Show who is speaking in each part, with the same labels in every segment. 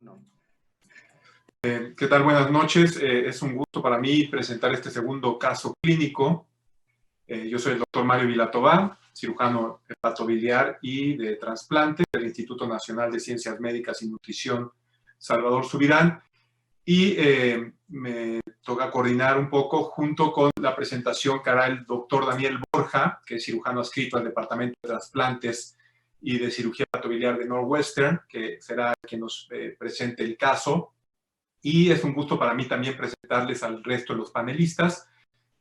Speaker 1: No. ¿Qué tal? Buenas noches. Es un gusto para mí presentar este segundo caso clínico. Yo soy el doctor Mario Vilatobá, cirujano hepatobiliar y de trasplantes del Instituto Nacional de Ciencias Médicas y Nutrición Salvador Subirán, y me toca coordinar un poco junto con la presentación que hará el doctor Daniel Borja, que es cirujano adscrito al Departamento de Trasplantes y de Cirugía Hepatobiliar de Northwestern, que será quien nos presente el caso. Y es un gusto para mí también presentarles al resto de los panelistas,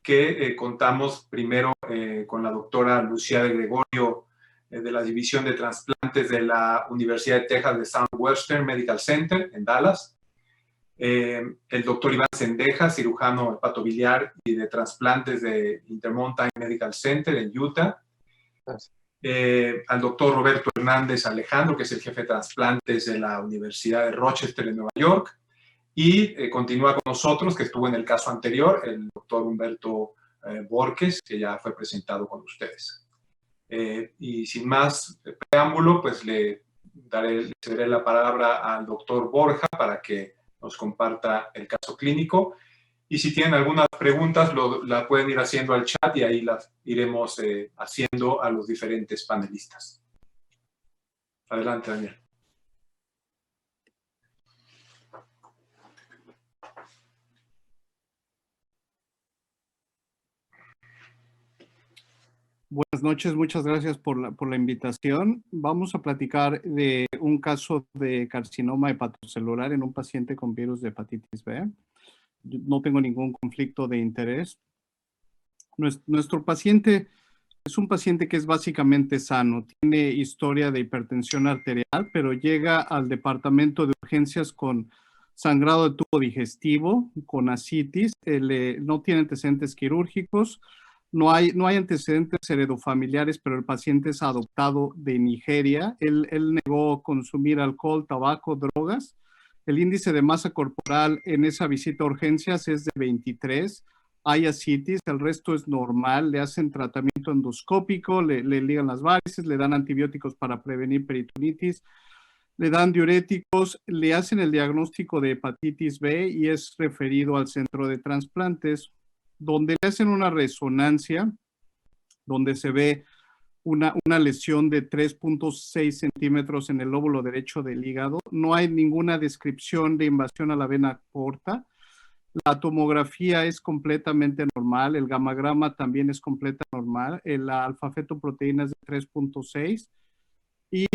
Speaker 1: que contamos primero con la doctora Lucía de Gregorio, de la División de Trasplantes de la Universidad de Texas de Southwestern Medical Center en Dallas. El doctor Iván Sendeja, cirujano hepatobiliar y de trasplantes de Intermountain Medical Center en Utah. Al doctor Roberto Hernández Alejandro, que es el jefe de trasplantes de la Universidad de Rochester en Nueva York. Y continúa con nosotros, que estuvo en el caso anterior, el doctor Humberto Borges, que ya fue presentado con ustedes. Y sin más preámbulo, pues le cederé la palabra al doctor Borja para que nos comparta el caso clínico. Y si tienen algunas preguntas, la pueden ir haciendo al chat y ahí las iremos haciendo a los diferentes panelistas. Adelante, Daniel.
Speaker 2: Buenas noches, muchas gracias por la invitación. Vamos a platicar de un caso de carcinoma hepatocelular en un paciente con virus de hepatitis B. No tengo ningún conflicto de interés. Nuestro paciente es un paciente que es básicamente sano, tiene historia de hipertensión arterial, pero llega al departamento de urgencias con sangrado de tubo digestivo, con ascitis, no tiene antecedentes quirúrgicos. No hay antecedentes heredofamiliares, pero el paciente es adoptado de Nigeria. Él negó consumir alcohol, tabaco, drogas. El índice de masa corporal en esa visita a urgencias es de 23. Hay ascitis, el resto es normal. Le hacen tratamiento endoscópico, le ligan las varices, le dan antibióticos para prevenir peritonitis, le dan diuréticos, le hacen el diagnóstico de hepatitis B y es referido al centro de trasplantes, donde le hacen una resonancia, donde se ve una lesión de 3.6 centímetros en el lóbulo derecho del hígado. No hay ninguna descripción de invasión a la vena porta. La tomografía es completamente normal, el gamagrama también es completamente normal, la alfa-fetoproteína es de 3.6. Y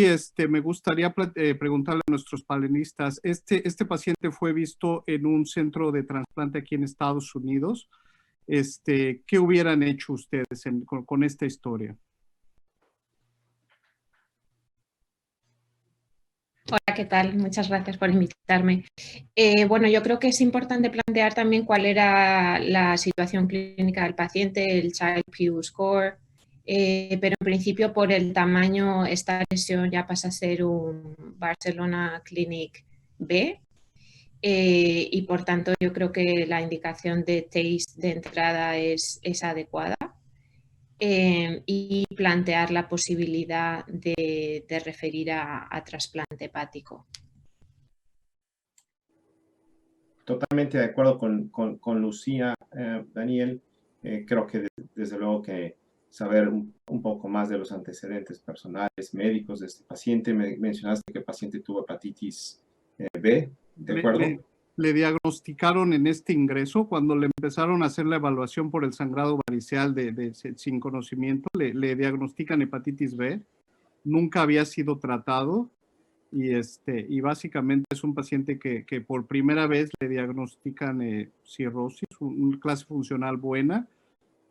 Speaker 2: me gustaría preguntarle a nuestros panelistas, este paciente fue visto en un centro de trasplante aquí en Estados Unidos. ¿Qué hubieran hecho ustedes con esta historia?
Speaker 3: Hola, ¿qué tal? Muchas gracias por invitarme. Bueno, yo creo que es importante plantear también cuál era la situación clínica del paciente, el Child-Pugh score, pero en principio por el tamaño esta lesión ya pasa a ser un Barcelona Clinic B. Y por tanto yo creo que la indicación de TACE de entrada es adecuada, y plantear la posibilidad de referir a trasplante hepático.
Speaker 4: Totalmente de acuerdo con Lucía, Daniel. Creo que desde luego que saber un poco más de los antecedentes personales, médicos de este paciente. Me mencionaste que el paciente tuvo hepatitis B, ¿de acuerdo?
Speaker 2: Le diagnosticaron en este ingreso, cuando le empezaron a hacer la evaluación por el sangrado variceal sin conocimiento, le diagnostican hepatitis B, nunca había sido tratado y básicamente es un paciente que por primera vez le diagnostican cirrosis, una clase funcional buena,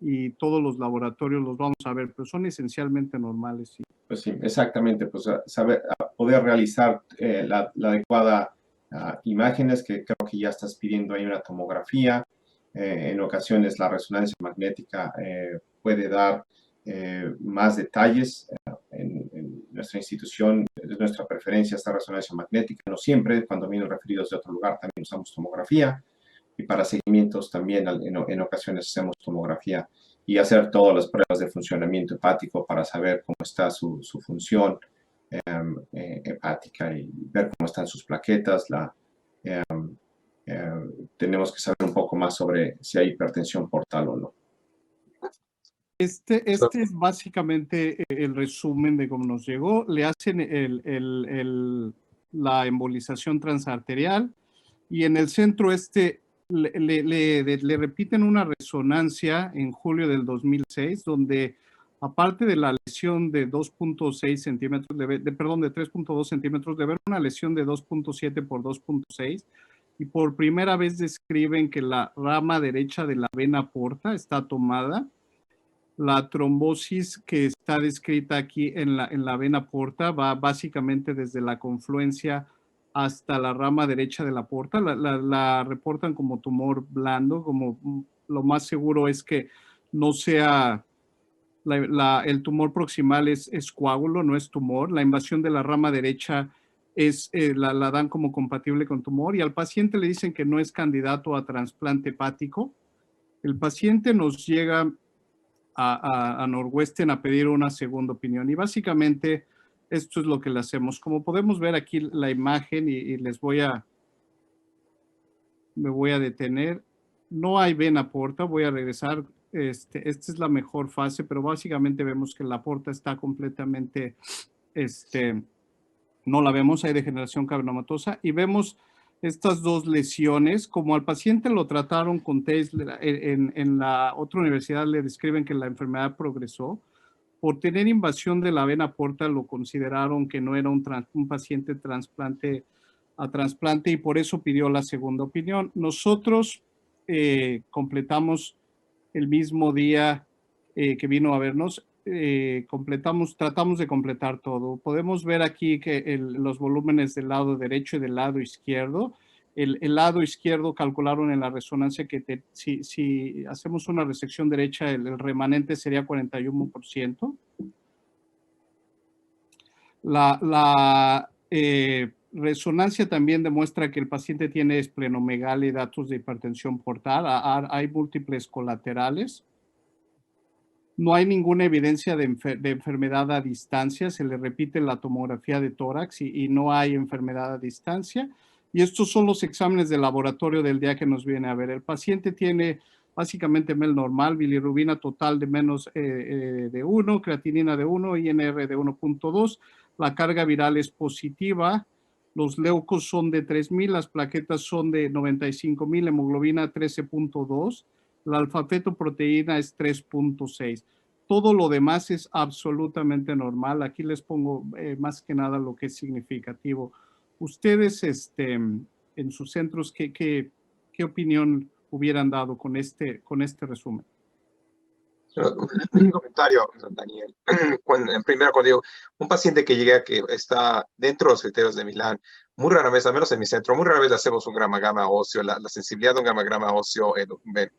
Speaker 2: y todos los laboratorios los vamos a ver, pero son esencialmente normales. Sí.
Speaker 4: Pues sí, exactamente, pues poder realizar la adecuada imágenes, que creo que ya estás pidiendo ahí una tomografía. En ocasiones la resonancia magnética puede dar más detalles. En nuestra institución, es nuestra preferencia esta resonancia magnética. No siempre, cuando vienen referidos de otro lugar también usamos tomografía. Y para seguimientos también en ocasiones hacemos tomografía y hacer todas las pruebas de funcionamiento hepático para saber cómo está su función hepática y ver cómo están sus plaquetas. Tenemos que saber un poco más sobre si hay hipertensión portal o no.
Speaker 2: Este es básicamente el resumen de cómo nos llegó. Le hacen la embolización transarterial y en el centro le repiten una resonancia en julio del 2006, donde aparte de la lesión de 2.6 centímetros, perdón, de 3.2 centímetros, de ver una lesión de 2.7 por 2.6, y por primera vez describen que la rama derecha de la vena porta está tomada. La trombosis que está descrita aquí en la vena porta va básicamente desde la confluencia hasta la rama derecha de la porta. La reportan como tumor blando, como lo más seguro es que no sea, el tumor proximal es coágulo, no es tumor. La invasión de la rama derecha la dan como compatible con tumor y al paciente le dicen que no es candidato a trasplante hepático. El paciente nos llega a Northwestern a pedir una segunda opinión. Y básicamente esto es lo que le hacemos. Como podemos ver aquí la imagen y me voy a detener. No hay vena porta, voy a regresar. Esta es la mejor fase, pero básicamente vemos que la porta está completamente, no la vemos, hay degeneración cavernomatosa y vemos estas dos lesiones. Como al paciente lo trataron con TACE, en la otra universidad le describen que la enfermedad progresó. Por tener invasión de la vena porta lo consideraron que no era un paciente a trasplante y por eso pidió la segunda opinión. Nosotros completamos el mismo día que vino a vernos, tratamos de completar todo. Podemos ver aquí que los volúmenes del lado derecho y del lado izquierdo. El lado izquierdo calcularon en la resonancia que si hacemos una resección derecha, el remanente sería 41%. La resonancia también demuestra que el paciente tiene esplenomegalia y datos de hipertensión portal. Hay múltiples colaterales. No hay ninguna evidencia de enfermedad a distancia. Se le repite la tomografía de tórax y no hay enfermedad a distancia. Y estos son los exámenes de laboratorio del día que nos viene a ver. El paciente tiene básicamente MEL normal, bilirrubina total de menos de 1, creatinina de 1, INR de 1.2. La carga viral es positiva. Los leucos son de 3,000, las plaquetas son de 95,000, hemoglobina 13.2. La alfa-fetoproteína es 3.6. Todo lo demás es absolutamente normal. Aquí les pongo más que nada lo que es significativo. Ustedes en sus centros, ¿qué opinión hubieran dado con este resumen?
Speaker 5: Un comentario, Daniel. Primero, cuando digo, un paciente que llega que está dentro de los criterios de Milán, muy rara vez, al menos en mi centro, muy rara vez le hacemos un gamma óseo. La sensibilidad de un gamma óseo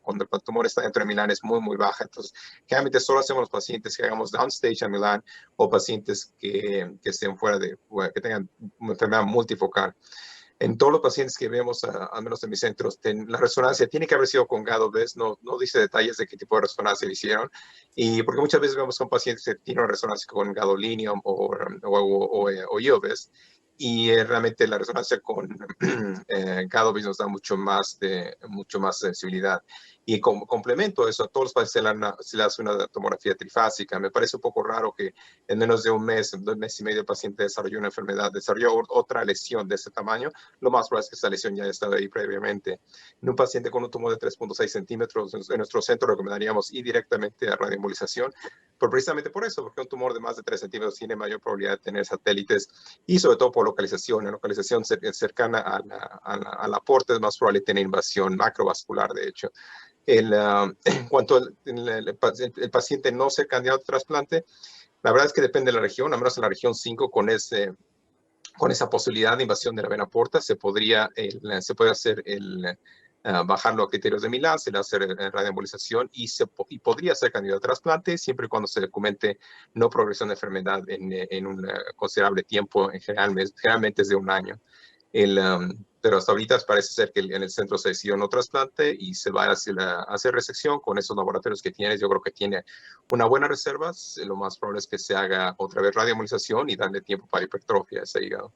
Speaker 5: cuando el tumor está dentro de Milán es muy, muy baja. Entonces, generalmente solo hacemos los pacientes que hagamos downstage a Milán o pacientes que estén que tengan una enfermedad multifocal. En todos los pacientes que vemos, al menos en mis centros, la resonancia tiene que haber sido con GADO-BES, no dice detalles de qué tipo de resonancia le hicieron, y porque muchas veces vemos con pacientes que tienen una resonancia con gadolinium o IO-BES, y realmente la resonancia con GADO-BES nos da mucho más sensibilidad. Y como complemento a eso, a todos los pacientes se le hace una tomografía trifásica. Me parece un poco raro que en menos de un mes y medio, el paciente desarrolló una enfermedad, desarrolló otra lesión de ese tamaño. Lo más probable es que esa lesión ya estaba ahí previamente. En un paciente con un tumor de 3.6 centímetros, en nuestro centro recomendaríamos ir directamente a radioembolización, precisamente por eso, porque un tumor de más de 3 centímetros tiene mayor probabilidad de tener satélites y sobre todo por localización. En localización cercana a la porta es más probable tener invasión macrovascular, de hecho. En cuanto el paciente no sea candidato a trasplante, la verdad es que depende de la región, al menos en la región 5, con esa posibilidad de invasión de la vena porta, se puede hacer bajarlo a criterios de Milán, se le hace radioembolización y podría ser candidato a trasplante siempre y cuando se documente no progresión de enfermedad en un considerable tiempo, generalmente es de un año. pero hasta ahorita parece ser que en el centro se decidió no trasplante y se va a hacer resección con esos laboratorios que tienes. Yo creo que tiene una buena reserva. Lo más probable es que se haga otra vez radioemolización y darle tiempo para hipertrofia a ese hígado.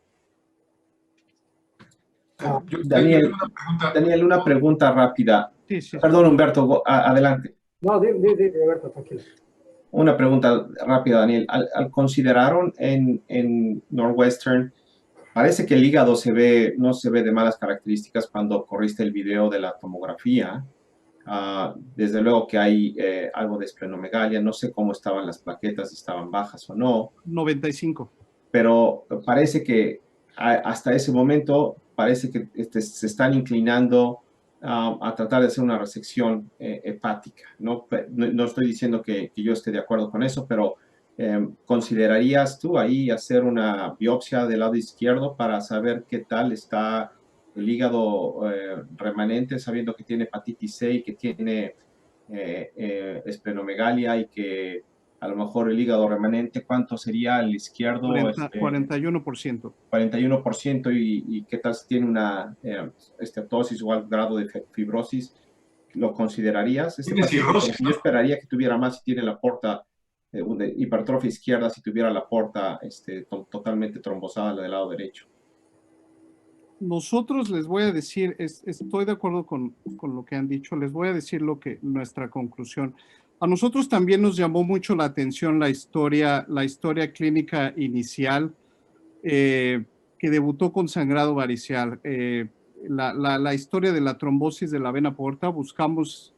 Speaker 4: Daniel, una pregunta rápida.
Speaker 2: Sí, sí.
Speaker 4: Perdón, Humberto, adelante.
Speaker 6: No, Roberto, tranquilo.
Speaker 4: Una pregunta rápida, Daniel. Al consideraron en Northwestern, parece que el hígado no se ve de malas características cuando corriste el video de la tomografía. Desde luego que hay algo de esplenomegalia. No sé cómo estaban las plaquetas, si estaban bajas o no.
Speaker 2: 95.
Speaker 4: Pero parece que hasta ese momento parece que se están inclinando a tratar de hacer una resección hepática. No estoy diciendo que yo esté de acuerdo con eso, pero ¿considerarías tú ahí hacer una biopsia del lado izquierdo para saber qué tal está el hígado remanente, sabiendo que tiene hepatitis C y que tiene esplenomegalia y que a lo mejor el hígado remanente, ¿cuánto sería el izquierdo?
Speaker 2: 41%.
Speaker 4: 41% y qué tal si tiene una esteatosis o algún grado de fibrosis, ¿lo considerarías? Yo esperaría que tuviera más si tiene la porta de hipertrofia izquierda, si tuviera la porta totalmente trombosada del lado derecho.
Speaker 2: Nosotros les voy a decir, estoy de acuerdo con lo que han dicho, les voy a decir nuestra conclusión. A nosotros también nos llamó mucho la atención la historia clínica inicial que debutó con sangrado varicial. La historia de la trombosis de la vena porta, buscamos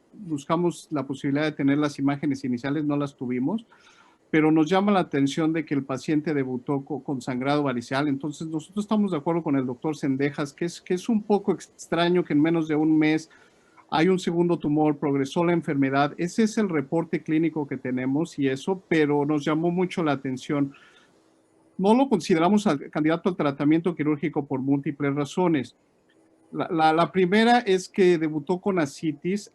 Speaker 2: la posibilidad de tener las imágenes iniciales, no las tuvimos, pero nos llama la atención de que el paciente debutó con sangrado varicial. Entonces nosotros estamos de acuerdo con el doctor Sendejas, que es un poco extraño que en menos de un mes hay un segundo tumor, progresó la enfermedad. Ese es el reporte clínico que tenemos y eso, pero nos llamó mucho la atención. No lo consideramos candidato al tratamiento quirúrgico por múltiples razones. La primera es que debutó con ascitis,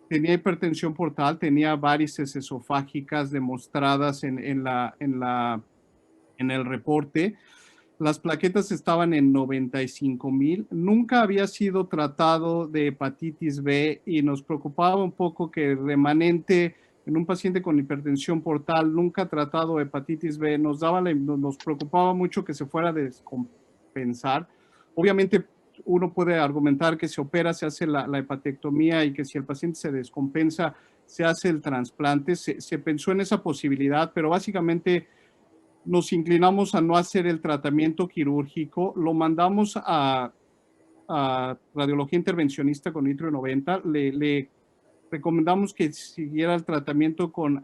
Speaker 2: tenía hipertensión portal, tenía varices esofágicas demostradas en el reporte. Las plaquetas estaban en 95,000. Nunca había sido tratado de hepatitis B y nos preocupaba un poco que el remanente en un paciente con hipertensión portal, nunca tratado de hepatitis B, nos preocupaba mucho que se fuera a descompensar. Obviamente uno puede argumentar que se opera, se hace la hepatectomía y que si el paciente se descompensa, se hace el trasplante. Se pensó en esa posibilidad, pero básicamente nos inclinamos a no hacer el tratamiento quirúrgico, lo mandamos a radiología intervencionista con nitro 90, le recomendamos que siguiera el tratamiento con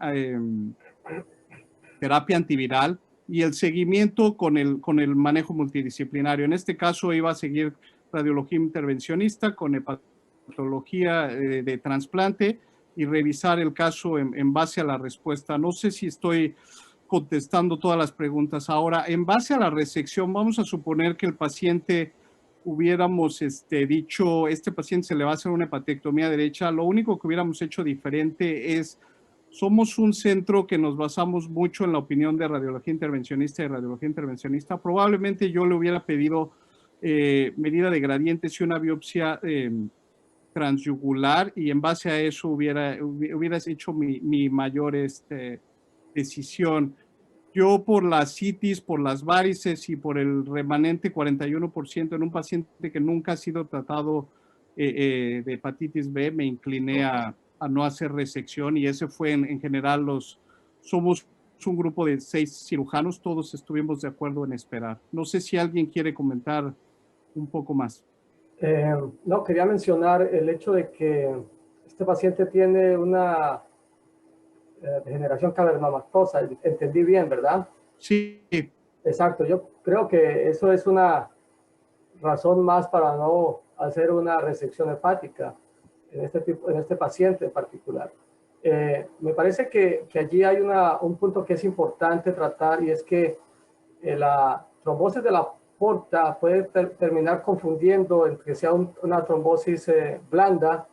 Speaker 2: terapia antiviral y el seguimiento con el manejo multidisciplinario. En este caso iba a seguir radiología intervencionista con hepatología de trasplante y revisar el caso en base a la respuesta. No sé si estoy contestando todas las preguntas. Ahora, en base a la resección, vamos a suponer que el paciente hubiéramos dicho, este paciente se le va a hacer una hepatectomía derecha, lo único que hubiéramos hecho diferente es, somos un centro que nos basamos mucho en la opinión de radiología intervencionista y radiología intervencionista. Probablemente yo le hubiera pedido medida de gradientes y una biopsia transyugular y en base a eso hubieras hecho mi mayor decisión. Yo por la citis, por las varices y por el remanente 41% en un paciente que nunca ha sido tratado de hepatitis B, me incliné a no hacer resección y ese fue en general somos un grupo de 6 cirujanos, todos estuvimos de acuerdo en esperar. No sé si alguien quiere comentar un poco más.
Speaker 6: No, quería mencionar el hecho de que este paciente tiene una degeneración cavernomatosa, entendí bien, ¿verdad?
Speaker 2: Sí.
Speaker 6: Exacto, yo creo que eso es una razón más para no hacer una resección hepática en este paciente en particular. Me parece que allí hay un punto que es importante tratar y es que la trombosis de la porta puede terminar confundiendo entre que sea una trombosis blanda,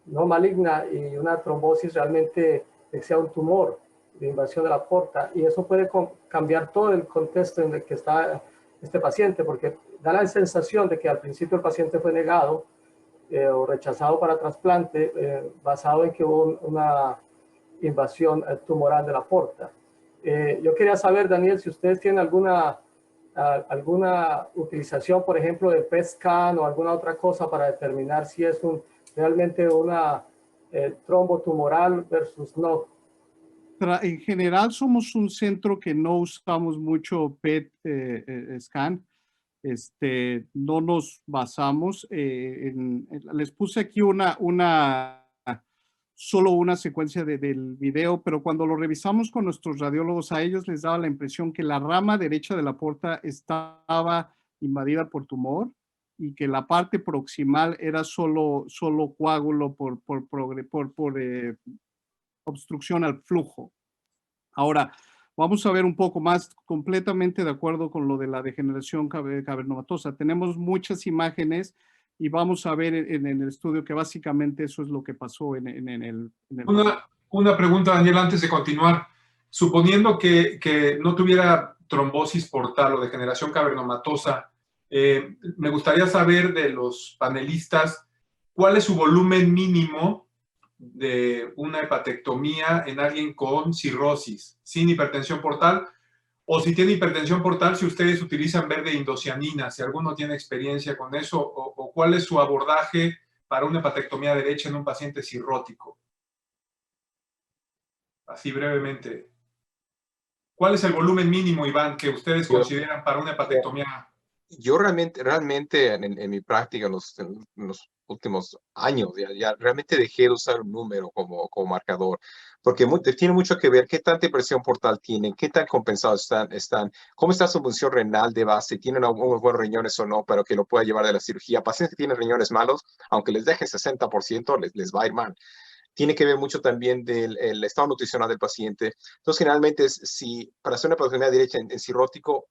Speaker 6: no maligna, y una trombosis realmente que sea un tumor de invasión de la porta, y eso puede cambiar todo el contexto en el que está este paciente, porque da la sensación de que al principio el paciente fue negado o rechazado para trasplante basado en que hubo una invasión tumoral de la aorta. Yo quería saber, Daniel, si ustedes tienen alguna utilización, por ejemplo, de PET scan o alguna otra cosa para determinar si es realmente una trombo tumoral versus no.
Speaker 2: En general somos un centro que no usamos mucho PET scan. No nos basamos les puse aquí solo una secuencia del video, pero cuando lo revisamos con nuestros radiólogos, a ellos les daba la impresión que la rama derecha de la aorta estaba invadida por tumor y que la parte proximal era solo coágulo por obstrucción al flujo. Ahora, vamos a ver un poco más, completamente de acuerdo con lo de la degeneración cavernomatosa. Tenemos muchas imágenes y vamos a ver en el estudio que básicamente eso es lo que pasó en el...
Speaker 1: Una pregunta, Daniel, antes de continuar. Suponiendo que no tuviera trombosis portal o degeneración cavernomatosa, me gustaría saber de los panelistas cuál es su volumen mínimo de una hepatectomía en alguien con cirrosis, sin hipertensión portal, o si tiene hipertensión portal, si ustedes utilizan verde indocianina, si alguno tiene experiencia con eso, o cuál es su abordaje para una hepatectomía derecha en un paciente cirrótico. Así brevemente. ¿Cuál es el volumen mínimo, Iván, que ustedes consideran para una hepatectomía?
Speaker 5: Yo realmente en mi práctica en los últimos años ya realmente dejé de usar un número como marcador, porque tiene mucho que ver qué tanta presión portal tienen, qué tan compensados están, cómo está su función renal de base, tienen unos buenos riñones o no, pero que lo pueda llevar de la cirugía. Pacientes que tienen riñones malos, aunque les deje 60%, les va a ir mal. Tiene que ver mucho también del estado nutricional del paciente. Entonces, generalmente, si para hacer una hepatectomía derecha en cirrótico,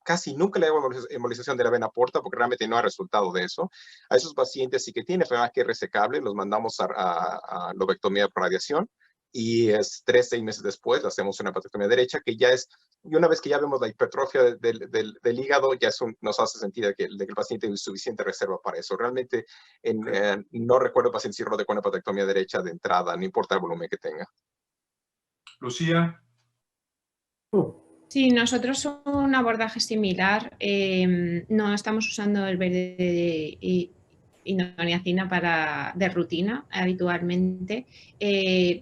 Speaker 5: casi nunca le hago embolización de la vena porta porque realmente no hay resultado de eso. A esos pacientes sí que tienen enfermedad que es resecable, los mandamos a lobectomía por radiación y 3-6 meses después hacemos una hepatectomía derecha que ya es, y una vez que ya vemos la hipertrofia del hígado, ya nos hace sentido de que el paciente tiene suficiente reserva para eso. Realmente no recuerdo paciente cirrótico con hepatectomía derecha de entrada, no importa el volumen que tenga.
Speaker 1: Lucía.
Speaker 3: Sí, nosotros un abordaje similar. No estamos usando el verde indocianina de rutina habitualmente.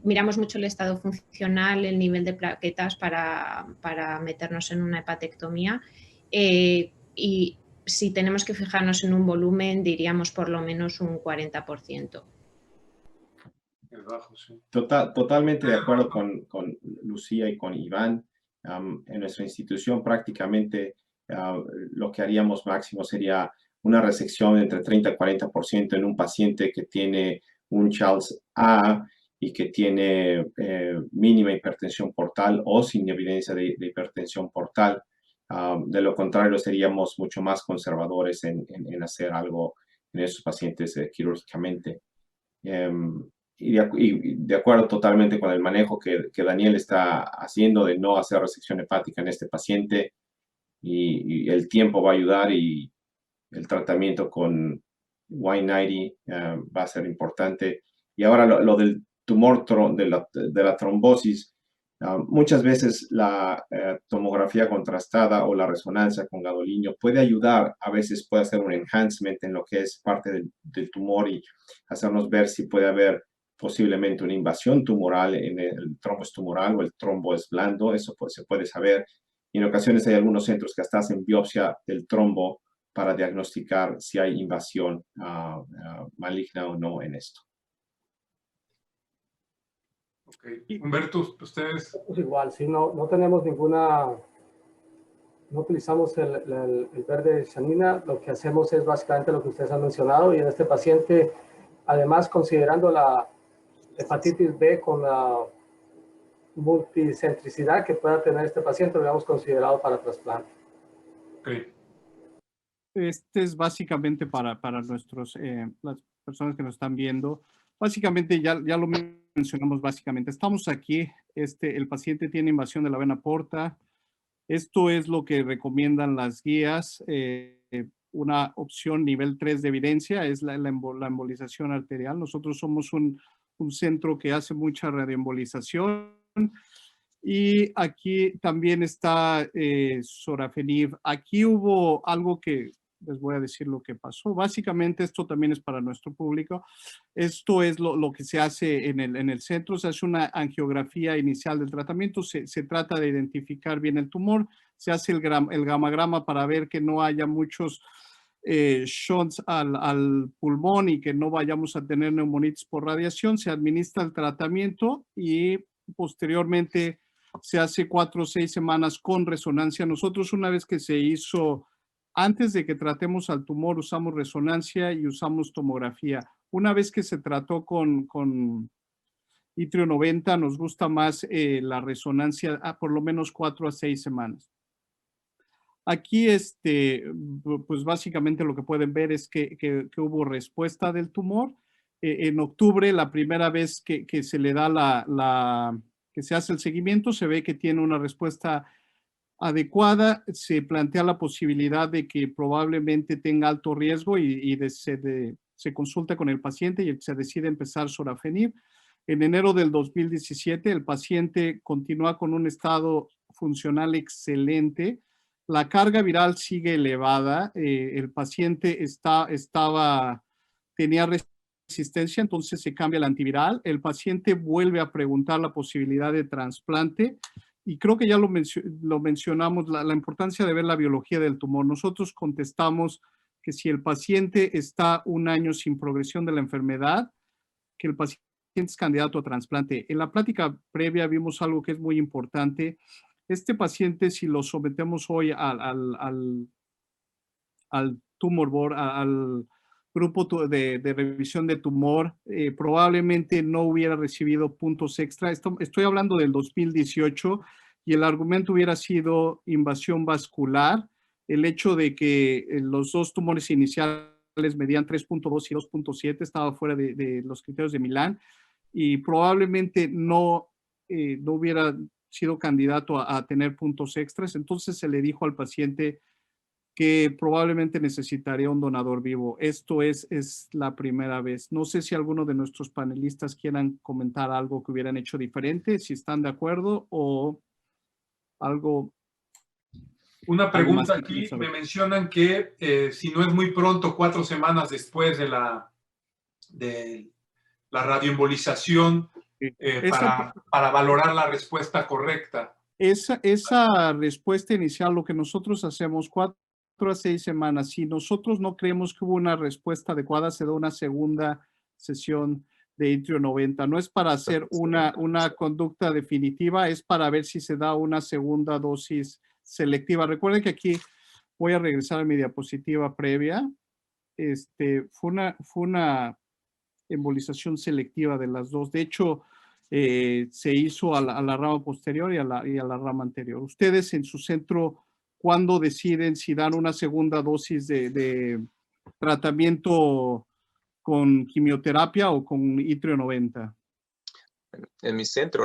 Speaker 3: Miramos mucho el estado funcional, el nivel de plaquetas para meternos en una hepatectomía. Y si tenemos que fijarnos en un volumen, diríamos por lo menos un 40%.
Speaker 4: Totalmente de acuerdo con Lucía y con Iván. En nuestra institución prácticamente lo que haríamos máximo sería una resección entre 30 y 40% en un paciente que tiene un Charles A y que tiene mínima hipertensión portal o sin evidencia de hipertensión portal. De lo contrario, seríamos mucho más conservadores en hacer algo en esos pacientes quirúrgicamente. Y de acuerdo totalmente con el manejo que Daniel está haciendo de no hacer resección hepática en este paciente, y el tiempo va a ayudar y el tratamiento con Y90 va a ser importante. Y ahora lo del tumor de la trombosis, muchas veces la tomografía contrastada o la resonancia con gadolínio puede ayudar, a veces puede hacer un enhancement en lo que es parte del tumor y hacernos ver si puede haber posiblemente una invasión tumoral en el trombo es tumoral o el trombo es blando. Eso se puede saber. Y en ocasiones hay algunos centros que hasta hacen biopsia del trombo para diagnosticar si hay invasión maligna o no en esto.
Speaker 1: Okay. Humberto, ustedes.
Speaker 6: Pues igual, si no tenemos no utilizamos el verde indocianina, lo que hacemos es básicamente lo que ustedes han mencionado, y en este paciente, además considerando la hepatitis B con la multicentricidad que pueda tener este paciente, lo habíamos considerado para trasplante.
Speaker 1: Okay.
Speaker 2: Este es básicamente para las personas que nos están viendo. Básicamente ya lo mencionamos básicamente. Estamos aquí, el paciente tiene invasión de la vena porta. Esto es lo que recomiendan las guías. una opción nivel 3 de evidencia, es la embolización arterial. Nosotros somos un centro que hace mucha radioembolización. Y aquí también está sorafenib. Aquí hubo algo que les voy a decir lo que pasó. Básicamente esto también es para nuestro público. Esto es lo que se hace en el centro. Se hace una angiografía inicial del tratamiento. Se trata de identificar bien el tumor. Se hace el gamagrama para ver que no haya muchos shunts al pulmón y que no vayamos a tener neumonitis por radiación. Se administra el tratamiento y posteriormente se hace 4 o 6 semanas con resonancia. Nosotros, una vez que se hizo, antes de que tratemos al tumor, usamos resonancia y usamos tomografía. Una vez que se trató con Itrio 90, nos gusta más la resonancia a por lo menos 4 a 6 semanas. Aquí, pues básicamente lo que pueden ver es que hubo respuesta del tumor. En octubre, la primera vez que se le da que se hace el seguimiento, se ve que tiene una respuesta adecuada. Se plantea la posibilidad de que probablemente tenga alto riesgo y se consulta con el paciente y se decide empezar sorafenib. En enero del 2017, el paciente continúa con un estado funcional excelente. La carga viral sigue elevada. El paciente tenía resistencia, entonces se cambia el antiviral. El paciente vuelve a preguntar la posibilidad de trasplante y creo que ya lo mencionamos, la importancia de ver la biología del tumor. Nosotros contestamos que si el paciente está 1 año sin progresión de la enfermedad, que el paciente es candidato a trasplante. En la plática previa vimos algo que es muy importante. Este paciente, si lo sometemos hoy al tumor board, al grupo de revisión de tumor, probablemente no hubiera recibido puntos extra. Estoy hablando del 2018 y el argumento hubiera sido invasión vascular, el hecho de que los 2 tumores iniciales medían 3.2 y 2.7, estaba fuera de los criterios de Milán y probablemente no hubiera sido candidato a tener puntos extras. Entonces se le dijo al paciente que probablemente necesitaría un donador vivo. Esto es la primera vez. No sé si alguno de nuestros panelistas quieran comentar algo que hubieran hecho diferente, si están de acuerdo o algo.
Speaker 1: Una pregunta aquí, me mencionan que si no es muy pronto, 4 semanas después de la radioembolización, para valorar la respuesta correcta.
Speaker 2: Esa respuesta inicial, lo que nosotros hacemos 4 a 6 semanas, si nosotros no creemos que hubo una respuesta adecuada, se da una segunda sesión de Itrio 90. No es para hacer una conducta definitiva, es para ver si se da una segunda dosis selectiva. Recuerden que aquí voy a regresar a mi diapositiva previa. Fue una embolización selectiva de las 2. De hecho, se hizo a la rama posterior y a la rama anterior. Ustedes en su centro, ¿cuándo deciden si dan una segunda dosis de tratamiento con quimioterapia o con Itrio 90?
Speaker 5: En mi centro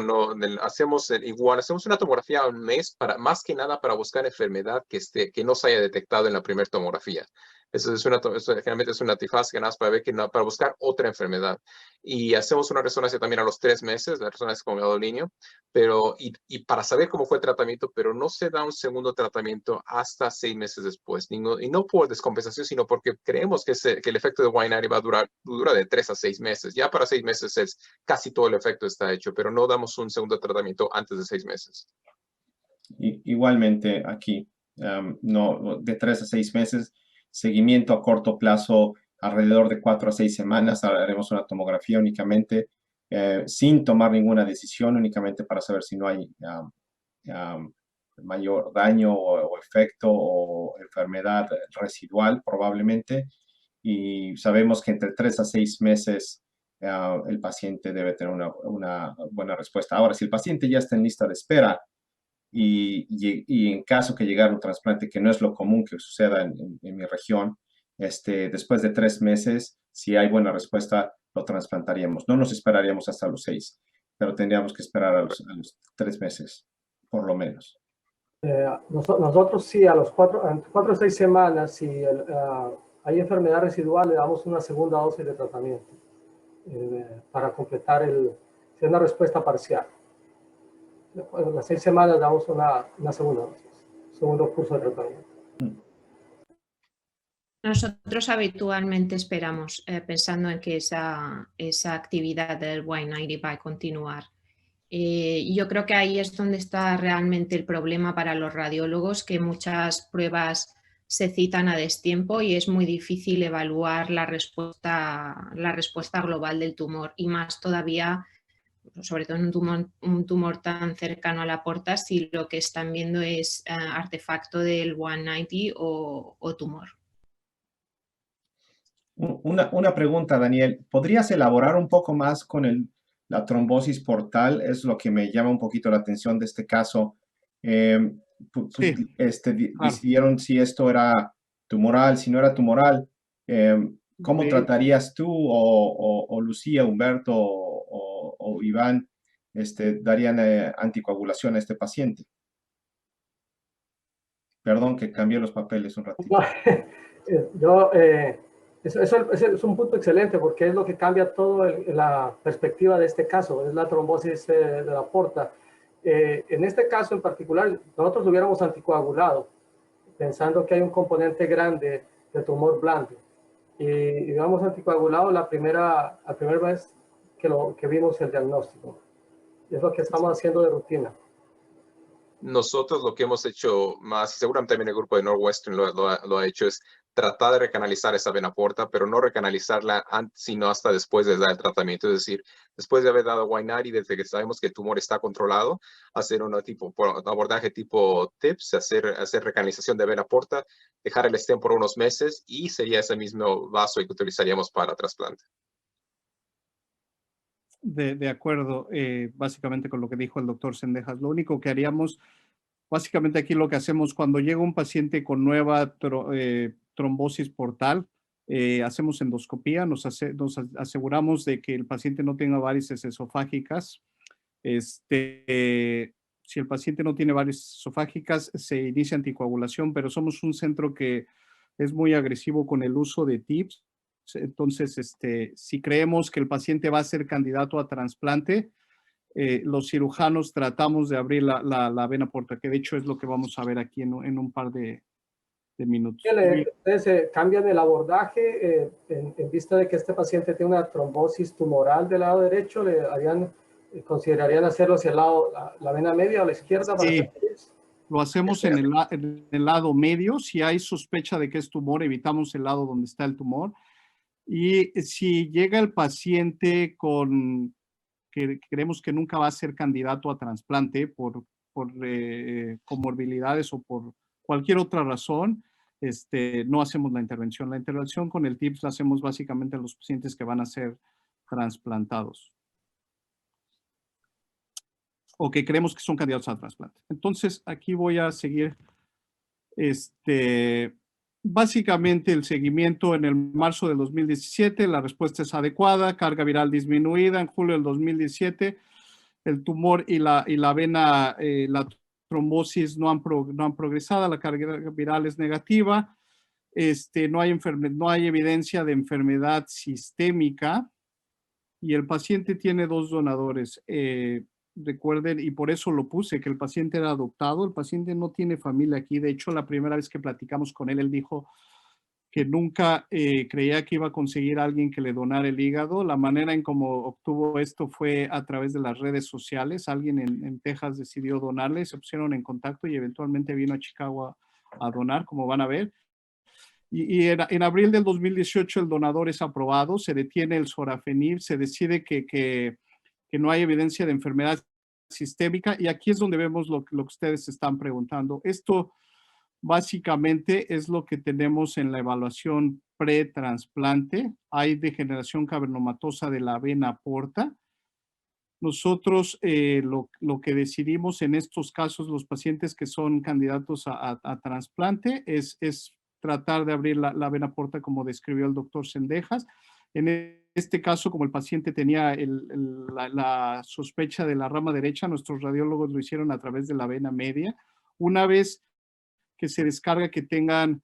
Speaker 5: hacemos igual, hacemos una tomografía al mes más que nada para buscar enfermedad que no se haya detectado en la primera tomografía. Eso generalmente es una antifaz nada más para buscar otra enfermedad. Y hacemos una resonancia también a los 3 meses, la resonancia con gadolínio, y para saber cómo fue el tratamiento, pero no se da un segundo tratamiento hasta 6 meses después. Y no por descompensación, sino porque creemos que el efecto de Guainari dura de 3 a 6 meses. Ya para 6 meses casi todo el efecto está hecho, pero no damos un segundo tratamiento antes de 6 meses.
Speaker 4: Igualmente aquí, no, de 3 a 6 meses, seguimiento a corto plazo, alrededor de 4 a 6 semanas, haremos una tomografía únicamente, sin tomar ninguna decisión, únicamente para saber si no hay mayor daño o efecto o enfermedad residual probablemente, y sabemos que entre 3 a 6 meses el paciente debe tener una buena respuesta. Ahora, si el paciente ya está en lista de espera y en caso que llegara un trasplante, que no es lo común que suceda en mi región, después de 3 meses, si hay buena respuesta, lo trasplantaríamos. No nos esperaríamos hasta los 6, pero tendríamos que esperar a los 3 meses, por lo menos.
Speaker 6: Nosotros sí, a los 4 o 6 semanas, si hay enfermedad residual, le damos una segunda dosis de tratamiento para completar si es una respuesta parcial. A las 6 semanas damos una segunda dosis, segundo curso de tratamiento.
Speaker 3: Nosotros habitualmente esperamos, pensando en que esa actividad del Y90 va a continuar. Yo creo que ahí es donde está realmente el problema para los radiólogos, que muchas pruebas se citan a destiempo y es muy difícil evaluar la respuesta global del tumor, y más todavía, sobre todo en un tumor tan cercano a la porta, si lo que están viendo es artefacto del Y90 o tumor.
Speaker 4: Una pregunta, Daniel. ¿Podrías elaborar un poco más con la trombosis portal? Es lo que me llama un poquito la atención de este caso.
Speaker 2: Sí, claro.
Speaker 4: Decidieron si esto era tumoral, si no era tumoral. ¿Cómo tratarías tú o Lucía, Humberto o Iván darían anticoagulación a este paciente? Perdón que cambié los papeles un ratito.
Speaker 6: Eso es un punto excelente, porque es lo que cambia todo la perspectiva de este caso, es la trombosis de la porta. En este caso en particular, nosotros lo hubiéramos anticoagulado, pensando que hay un componente grande de tumor blando. Y hubiéramos anticoagulado la primera vez que vimos el diagnóstico. Y es lo que estamos haciendo de rutina.
Speaker 5: Nosotros lo que hemos hecho más, y seguramente también el grupo de Northwestern lo ha hecho, es tratar de recanalizar esa vena porta, pero no recanalizarla sino hasta después de dar el tratamiento. Es decir, después de haber dado Y90 y desde que sabemos que el tumor está controlado, hacer un abordaje tipo TIPS, hacer recanalización de vena porta, dejar el stent por unos meses y sería ese mismo vaso que utilizaríamos para trasplante.
Speaker 2: De acuerdo, básicamente con lo que dijo el doctor Sendejas. Lo único que haríamos, básicamente aquí lo que hacemos cuando llega un paciente con nueva trombosis portal, hacemos endoscopía, nos aseguramos de que el paciente no tenga varices esofágicas. Si el paciente no tiene varices esofágicas, se inicia anticoagulación, pero somos un centro que es muy agresivo con el uso de TIPS. Entonces, si creemos que el paciente va a ser candidato a trasplante, los cirujanos tratamos de abrir la vena porta, que de hecho es lo que vamos a ver aquí en un par de minutos.
Speaker 6: Ustedes cambian el abordaje en vista de que este paciente tiene una trombosis tumoral del lado derecho, considerarían hacerlo hacia el lado, la vena media o la izquierda.
Speaker 2: Sí, lo hacemos en el lado medio. Si hay sospecha de que es tumor, evitamos el lado donde está el tumor. Y si llega el paciente que creemos que nunca va a ser candidato a trasplante por comorbilidades o por cualquier otra razón, no hacemos la intervención. La intervención con el TIPS la hacemos básicamente a los pacientes que van a ser trasplantados o que creemos que son candidatos a trasplante. Entonces, aquí voy a seguir básicamente el seguimiento. En el marzo del 2017, la respuesta es adecuada, carga viral disminuida. En julio del 2017, el tumor y la vena, la trombosis no han progresado, la carga viral es negativa. No hay evidencia de enfermedad sistémica y el paciente tiene 2 donadores. Recuerden, y por eso lo puse, que el paciente era adoptado. El paciente no tiene familia aquí. De hecho, la primera vez que platicamos con él, él dijo que nunca creía que iba a conseguir a alguien que le donara el hígado. La manera en cómo obtuvo esto fue a través de las redes sociales. Alguien en Texas decidió donarle, se pusieron en contacto y eventualmente vino a Chicago a donar, como van a ver. Y en abril del 2018 el donador es aprobado, se detiene el sorafenib, se decide que no hay evidencia de enfermedad sistémica, y aquí es donde vemos lo que ustedes están preguntando. Esto básicamente es lo que tenemos en la evaluación pre-trasplante. Hay degeneración cavernomatosa de la vena porta. Nosotros lo que decidimos en estos casos, los pacientes que son candidatos a trasplante, es tratar de abrir la vena porta como describió el doctor Sendejas. En este caso, como el paciente tenía la sospecha de la rama derecha, nuestros radiólogos lo hicieron a través de la vena media. Una vez que se descarga, que tengan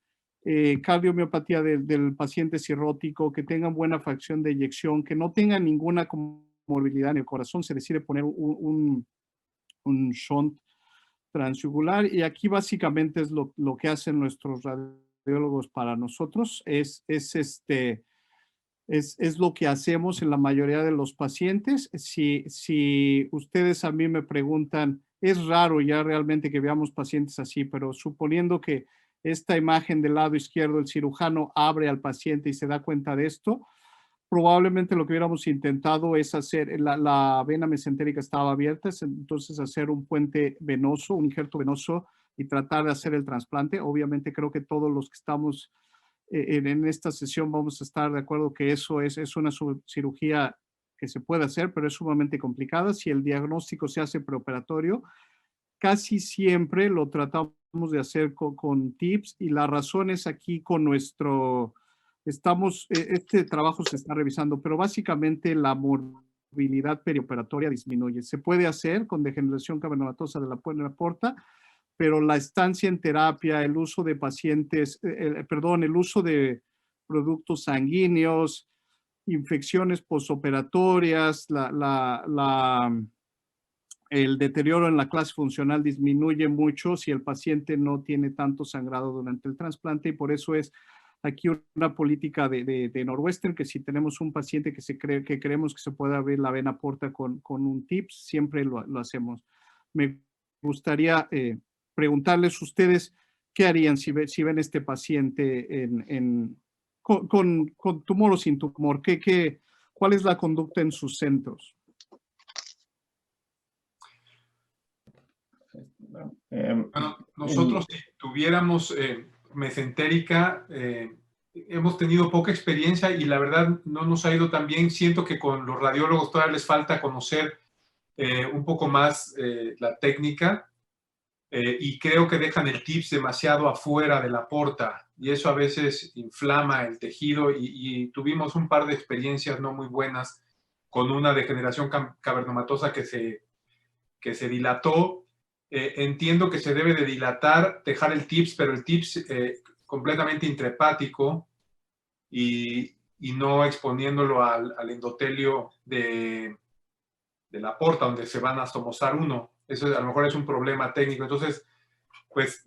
Speaker 2: cardiomiopatía del paciente cirrótico, que tengan buena fracción de eyección, que no tengan ninguna comorbilidad en el corazón, se decide poner un shunt transyugular. Y aquí básicamente es lo que hacen nuestros radiólogos para nosotros, es lo que hacemos en la mayoría de los pacientes. Si ustedes a mí me preguntan, es raro ya realmente que veamos pacientes así, pero suponiendo que esta imagen del lado izquierdo, el cirujano abre al paciente y se da cuenta de esto, probablemente lo que hubiéramos intentado es hacer, la vena mesentérica estaba abierta, entonces hacer un puente venoso, un injerto venoso y tratar de hacer el trasplante. Obviamente creo que todos los que estamos en esta sesión vamos a estar de acuerdo que eso es una cirugía que se puede hacer, pero es sumamente complicada. Si el diagnóstico se hace preoperatorio, casi siempre lo tratamos de hacer con TIPS, y la razón es aquí con nuestro, este trabajo se está revisando, pero básicamente la morbilidad perioperatoria disminuye. Se puede hacer con degeneración cavernomatosa de la porta, pero la estancia en terapia, el uso de pacientes, el uso de productos sanguíneos, infecciones posoperatorias, el deterioro en la clase funcional disminuye mucho si el paciente no tiene tanto sangrado durante el trasplante, y por eso es aquí una política de Northwestern, que si tenemos un paciente que creemos que se puede abrir la vena porta con un TIPS, siempre lo hacemos. Me gustaría preguntarles ustedes qué harían si ven este paciente con tumor o sin tumor. ¿Cuál es la conducta en sus centros?
Speaker 1: Bueno, nosotros si tuviéramos mesentérica, hemos tenido poca experiencia y la verdad no nos ha ido tan bien. Siento que con los radiólogos todavía les falta conocer un poco más la técnica, y creo que dejan el TIPS demasiado afuera de la porta y eso a veces inflama el tejido, y tuvimos un par de experiencias no muy buenas con una degeneración cavernomatosa que se dilató. Entiendo que se debe de dilatar, dejar el TIPS, pero el TIPS completamente intrahepático y no exponiéndolo al endotelio de la porta, donde se van a astomosar uno. Eso a lo mejor es un problema técnico. Entonces, pues,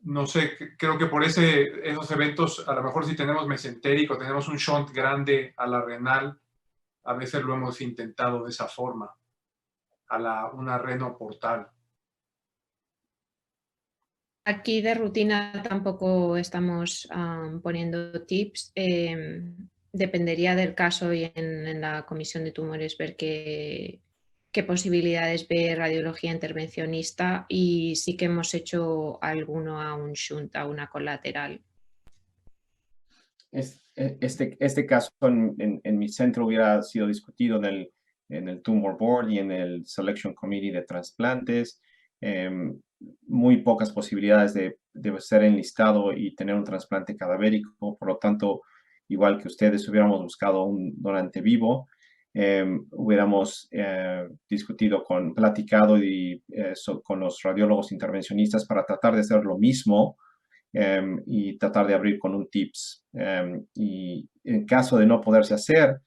Speaker 1: no sé, creo que por esos eventos, a lo mejor si tenemos mesentérico, tenemos un shunt grande a la renal, a veces lo hemos intentado de esa forma, una reno portal.
Speaker 3: Aquí de rutina tampoco estamos poniendo tips. Dependería del caso y en la comisión de tumores ver qué posibilidades ve radiología intervencionista, y sí que hemos hecho alguno a un shunt, a una colateral.
Speaker 4: Este caso en mi centro hubiera sido discutido en el Tumor Board y en el Selection Committee de trasplantes. Muy pocas posibilidades de ser enlistado y tener un trasplante cadavérico. Por lo tanto, igual que ustedes, hubiéramos buscado un donante vivo. Hubiéramos discutido, platicado con los radiólogos intervencionistas para tratar de hacer lo mismo. Y tratar de abrir con un TIPS. Y en caso de no poderse hacer,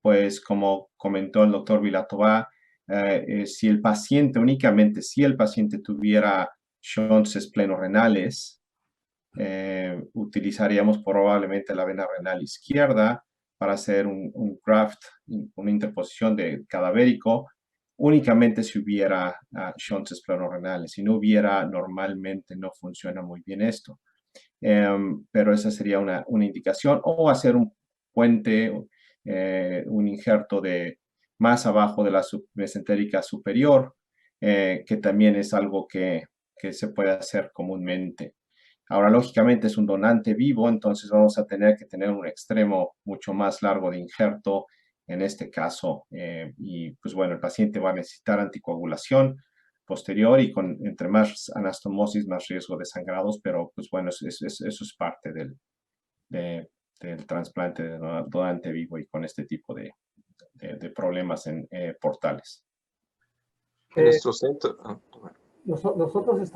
Speaker 4: pues como comentó el doctor Vilatova, si el paciente tuviera shunts esplenorenales, utilizaríamos probablemente la vena renal izquierda para hacer un graft, una interposición de cadavérico, únicamente si hubiera shunts esplenorenales. Si no hubiera, normalmente no funciona muy bien esto. Pero esa sería una indicación. O hacer un puente, un injerto más abajo de la mesentérica superior, que también es algo que se puede hacer comúnmente. Ahora, lógicamente, es un donante vivo, entonces vamos a tener que tener un extremo mucho más largo de injerto en este caso. Y pues bueno, el paciente va a necesitar anticoagulación posterior y entre más anastomosis, más riesgo de sangrados, pero pues bueno, eso es parte del trasplante de donante vivo y con este tipo de problemas en portales.
Speaker 5: En nuestro centro,
Speaker 6: Nosotros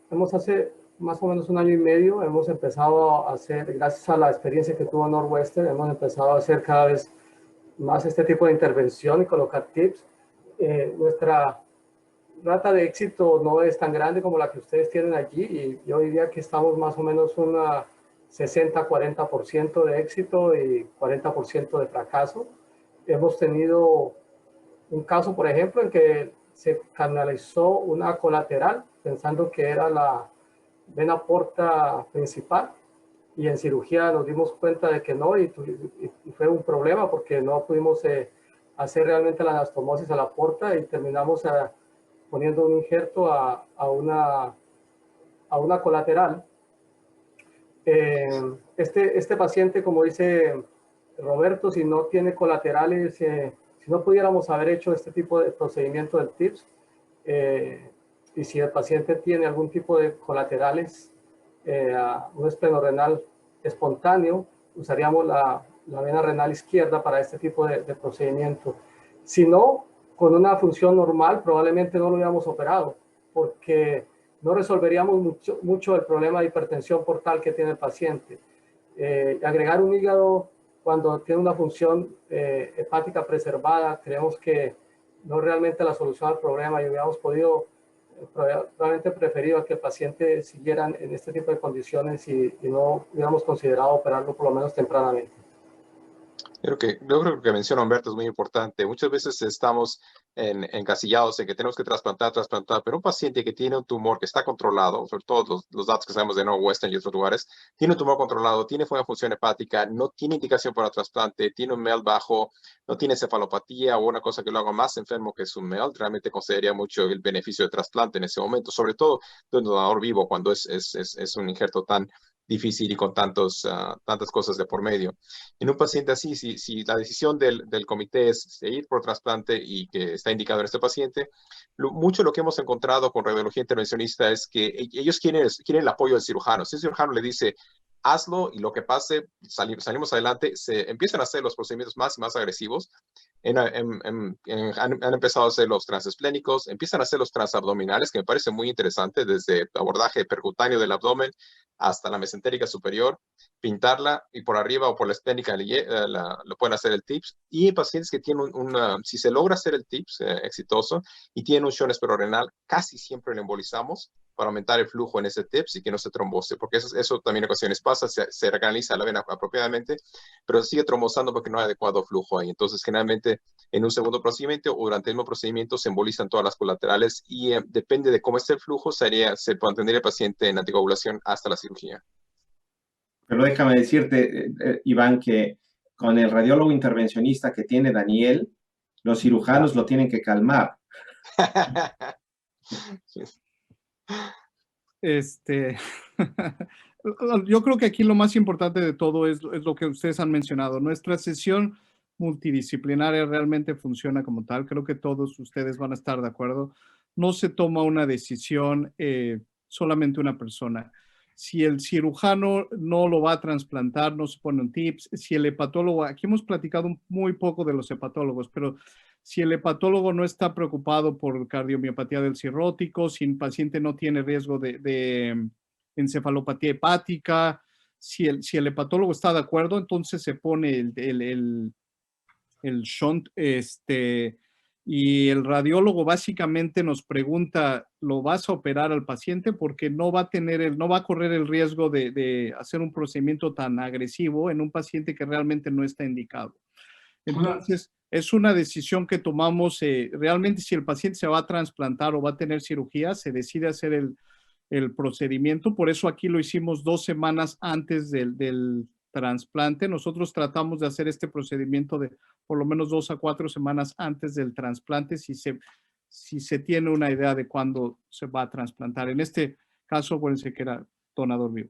Speaker 6: hemos hace más o menos un año y medio, hemos empezado a hacer, gracias a la experiencia que tuvo Northwestern, hemos empezado a hacer cada vez más este tipo de intervención y colocar tips. Nuestra rata de éxito no es tan grande como la que ustedes tienen allí, y yo diría que estamos más o menos una 60-40% de éxito y 40% de fracaso. Hemos tenido un caso, por ejemplo, en que se canalizó una colateral pensando que era la vena porta principal, y en cirugía nos dimos cuenta de que no, y fue un problema porque no pudimos hacer realmente la anastomosis a la porta, y terminamos poniendo un injerto a una colateral. Este paciente, como dice Roberto, si no tiene colaterales, si no pudiéramos haber hecho este tipo de procedimiento del TIPS, y si el paciente tiene algún tipo de colaterales, un esplenorenal espontáneo, usaríamos la vena renal izquierda para este tipo de procedimiento. Si no, con una función normal probablemente no lo hubiéramos operado, porque no resolveríamos mucho el problema de hipertensión portal que tiene el paciente. Agregar un hígado cuando tiene una función hepática preservada, creemos que no es realmente la solución al problema, y hubiéramos podido, probablemente preferido que el paciente siguiera en este tipo de condiciones, y no hubiéramos considerado operarlo por lo menos tempranamente.
Speaker 5: Yo creo que lo que menciona Humberto es muy importante. Muchas veces estamos encasillados en que tenemos que trasplantar, pero un paciente que tiene un tumor que está controlado, sobre todo los datos que sabemos de Northwestern y otros lugares, tiene un tumor controlado, tiene buena función hepática, no tiene indicación para trasplante, tiene un MEL bajo, no tiene cefalopatía o una cosa que lo haga más enfermo que su MEL, realmente consideraría mucho el beneficio de trasplante en ese momento, sobre todo de un donador vivo, cuando es un injerto tan difícil y con tantas cosas de por medio. En un paciente así, si la decisión del comité es ir por trasplante y que está indicado en este paciente, mucho lo que hemos encontrado con radiología intervencionista es que ellos quieren el apoyo del cirujano. Si el cirujano le dice, hazlo y lo que pase, salimos adelante, se empiezan a hacer los procedimientos más y más agresivos. Han empezado a hacer los transesplénicos, empiezan a hacer los transabdominales, que me parece muy interesante, desde abordaje percutáneo del abdomen hasta la mesentérica superior, pintarla, y por arriba o por la esplénica lo pueden hacer el TIPS. Y en pacientes que tienen si se logra hacer el TIPS exitoso y tienen un shunt esperorrenal, casi siempre lo embolizamos para aumentar el flujo en ese TIPS y que no se trombose, porque eso también en ocasiones pasa, se recanaliza la vena apropiadamente, pero sigue trombosando porque no hay adecuado flujo ahí. Entonces, generalmente, en un segundo procedimiento o durante el mismo procedimiento se embolizan todas las colaterales, y depende de cómo esté el flujo, se mantendría el paciente en anticoagulación hasta la cirugía.
Speaker 4: Pero déjame decirte, Iván, que con el radiólogo intervencionista que tiene Daniel, los cirujanos lo tienen que calmar.
Speaker 2: Yo creo que aquí lo más importante de todo es lo que ustedes han mencionado. Nuestra sesión multidisciplinaria realmente funciona como tal. Creo que todos ustedes van a estar de acuerdo. No se toma una decisión solamente una persona. Si el cirujano no lo va a trasplantar, no se pone un tips. Si el hepatólogo, aquí hemos platicado muy poco de los hepatólogos, pero si el hepatólogo no está preocupado por cardiomiopatía del cirrótico, si el paciente no tiene riesgo de encefalopatía hepática, si el hepatólogo está de acuerdo, entonces se pone el shunt, y el radiólogo básicamente nos pregunta, ¿lo vas a operar al paciente? Porque no va a correr el riesgo de hacer un procedimiento tan agresivo en un paciente que realmente no está indicado. Entonces, es una decisión que tomamos. Realmente, si el paciente se va a trasplantar o va a tener cirugía, se decide hacer el procedimiento. Por eso aquí lo hicimos 2 semanas antes del trasplante. Nosotros tratamos de hacer este procedimiento de por lo menos 2 a 4 semanas antes del trasplante, si se tiene una idea de cuándo se va a trasplantar. En este caso, acuérdense que era donador vivo.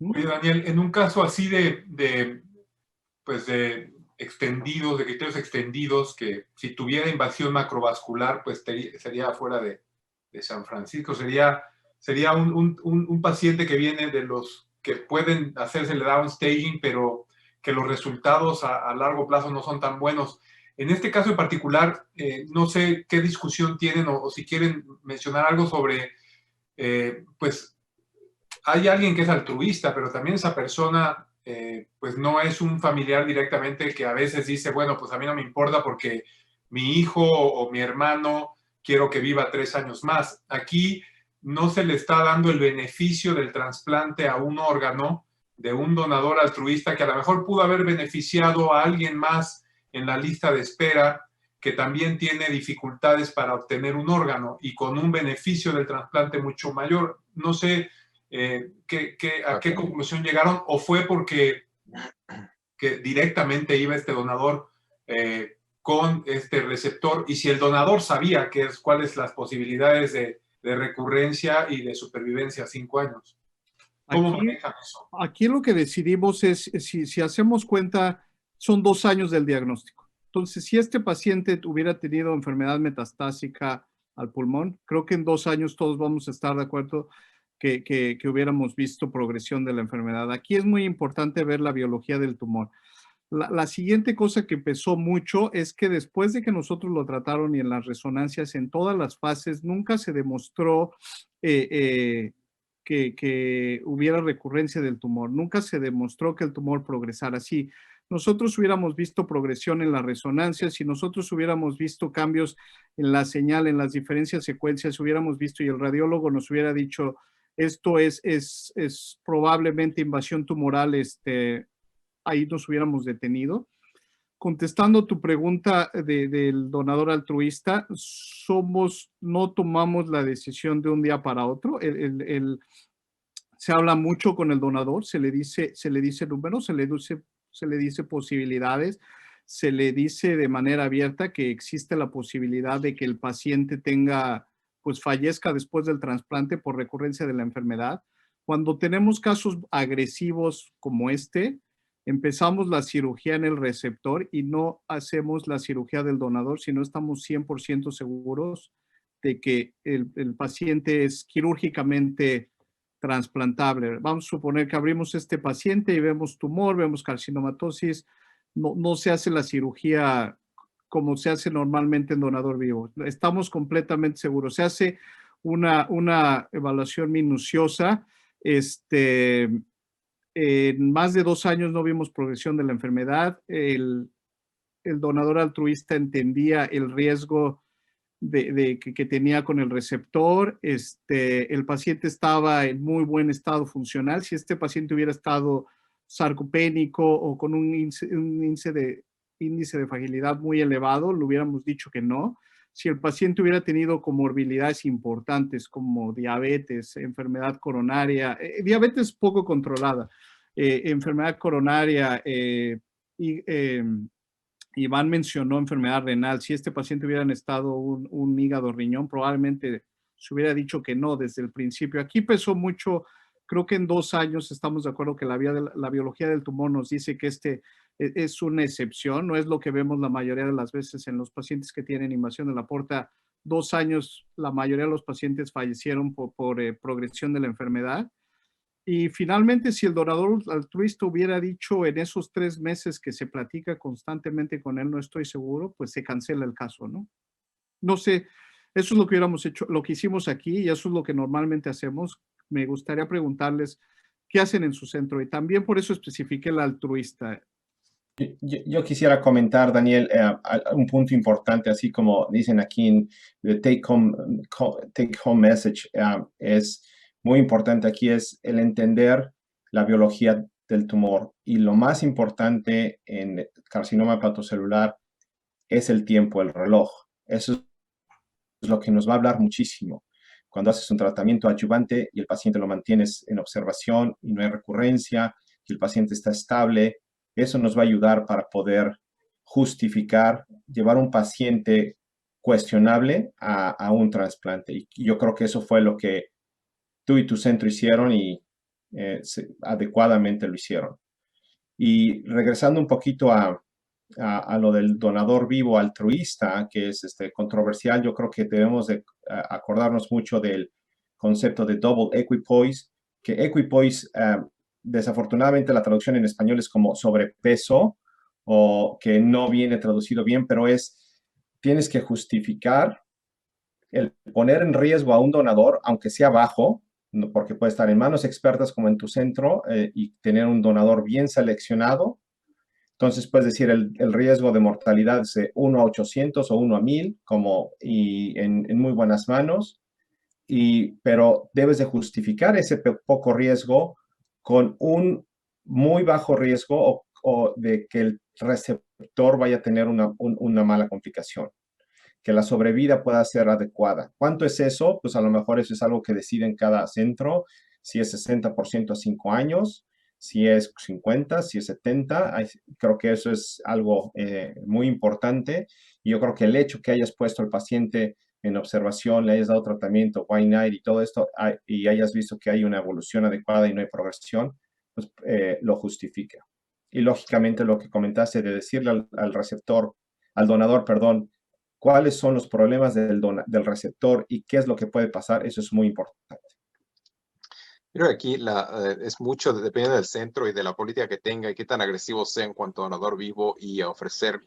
Speaker 1: Oye, Daniel, en un caso así de extendidos, de criterios extendidos, que si tuviera invasión macrovascular, pues sería fuera de San Francisco, sería un paciente que viene de los que pueden hacerse el downstaging, pero que los resultados a largo plazo no son tan buenos. En este caso en particular, no sé qué discusión tienen o si quieren mencionar algo sobre, pues, hay alguien que es altruista, pero también esa persona, pues, no es un familiar directamente que a veces dice, bueno, pues a mí no me importa porque mi hijo o mi hermano quiero que viva 3 años más. Aquí no se le está dando el beneficio del trasplante a un órgano de un donador altruista que a lo mejor pudo haber beneficiado a alguien más en la lista de espera que también tiene dificultades para obtener un órgano y con un beneficio del trasplante mucho mayor. No sé a qué conclusión llegaron, o fue porque que directamente iba este donador con este receptor, y si el donador sabía cuáles las posibilidades de recurrencia y de supervivencia a 5 años. ¿Cómo manejan eso?
Speaker 2: Aquí lo que decidimos es, si hacemos cuenta, son 2 años del diagnóstico. Entonces, si este paciente hubiera tenido enfermedad metastásica al pulmón, creo que en 2 años todos vamos a estar de acuerdo que hubiéramos visto progresión de la enfermedad. Aquí es muy importante ver la biología del tumor. La siguiente cosa que pesó mucho es que después de que nosotros lo trataron y en las resonancias, en todas las fases, nunca se demostró que hubiera recurrencia del tumor. Nunca se demostró que el tumor progresara. Si nosotros hubiéramos visto progresión en las resonancias, si nosotros hubiéramos visto cambios en la señal, en las diferentes secuencias, hubiéramos visto y el radiólogo nos hubiera dicho, esto es probablemente invasión tumoral, ahí nos hubiéramos detenido. Contestando tu pregunta del donador altruista, no tomamos la decisión de un día para otro. Se habla mucho con el donador, se le dice números, se le dice posibilidades, se le dice de manera abierta que existe la posibilidad de que el paciente fallezca después del trasplante por recurrencia de la enfermedad. Cuando tenemos casos agresivos como empezamos la cirugía en el receptor y no hacemos la cirugía del donador si no estamos 100% seguros de que el paciente es quirúrgicamente trasplantable. Vamos a suponer que abrimos este paciente y vemos tumor, vemos carcinomatosis, no se hace la cirugía como se hace normalmente en donador vivo. Estamos completamente seguros. Se hace una evaluación minuciosa. En más de 2 años no vimos progresión de la enfermedad. El donador altruista entendía el riesgo que tenía con el receptor. El paciente estaba en muy buen estado funcional. Si este paciente hubiera estado sarcopénico o con un índice de fragilidad muy elevado, le hubiéramos dicho que no. Si el paciente hubiera tenido comorbilidades importantes como diabetes, enfermedad coronaria, diabetes poco controlada, enfermedad coronaria, Iván mencionó enfermedad renal. Si este paciente hubiera estado un hígado riñón, probablemente se hubiera dicho que no desde el principio. Aquí pesó mucho. Creo que en 2 años estamos de acuerdo que la biología del tumor nos dice que es una excepción, no es lo que vemos la mayoría de las veces en los pacientes que tienen invasión de la aorta. 2 años, la mayoría de los pacientes fallecieron por progresión de la enfermedad. Y finalmente, si el donador altruista hubiera dicho en esos 3 meses que se platica constantemente con él, no estoy seguro, pues se cancela el caso, ¿no? No sé, eso es lo que hubiéramos hecho, lo que hicimos aquí, y eso es lo que normalmente hacemos. Me gustaría preguntarles qué hacen en su centro, y también por eso especifiqué el altruista.
Speaker 4: Yo quisiera comentar, Daniel, un punto importante, así como dicen aquí en the take home message, es muy importante aquí es el entender la biología del tumor. Y lo más importante en carcinoma hepatocelular es el tiempo, el reloj. Eso es lo que nos va a hablar muchísimo. Cuando haces un tratamiento adyuvante y el paciente lo mantienes en observación y no hay recurrencia, y el paciente está estable, eso nos va a ayudar para poder justificar, llevar un paciente cuestionable a un trasplante. Y yo creo que eso fue lo que tú y tu centro hicieron y adecuadamente lo hicieron. Y regresando un poquito a lo del donador vivo altruista, que es controversial, yo creo que debemos de acordarnos mucho del concepto de double equipoise, que equipoise, desafortunadamente la traducción en español es como sobrepeso o que no viene traducido bien, pero tienes que justificar el poner en riesgo a un donador, aunque sea bajo, porque puede estar en manos expertas como en tu centro y tener un donador bien seleccionado. Entonces puedes decir el riesgo de mortalidad es de 1 a 800 o 1 a 1000 y en muy buenas manos, pero debes de justificar ese poco riesgo con un muy bajo riesgo o de que el receptor vaya a tener una mala complicación, que la sobrevida pueda ser adecuada. ¿Cuánto es eso? Pues a lo mejor eso es algo que decide en cada centro, si es 60% a 5 años, si es 50, si es 70. Creo que eso es algo muy importante. Y yo creo que el hecho que hayas puesto al paciente en observación, le hayas dado tratamiento, Y-Night y todo esto, y hayas visto que hay una evolución adecuada y no hay progresión, pues lo justifica. Y lógicamente lo que comentaste de decirle al receptor, al donador, perdón, cuáles son los problemas del receptor y qué es lo que puede pasar, eso es muy importante.
Speaker 5: Creo que aquí es mucho, dependiendo del centro y de la política que tenga y qué tan agresivo sea en cuanto a donador vivo y a ofrecer,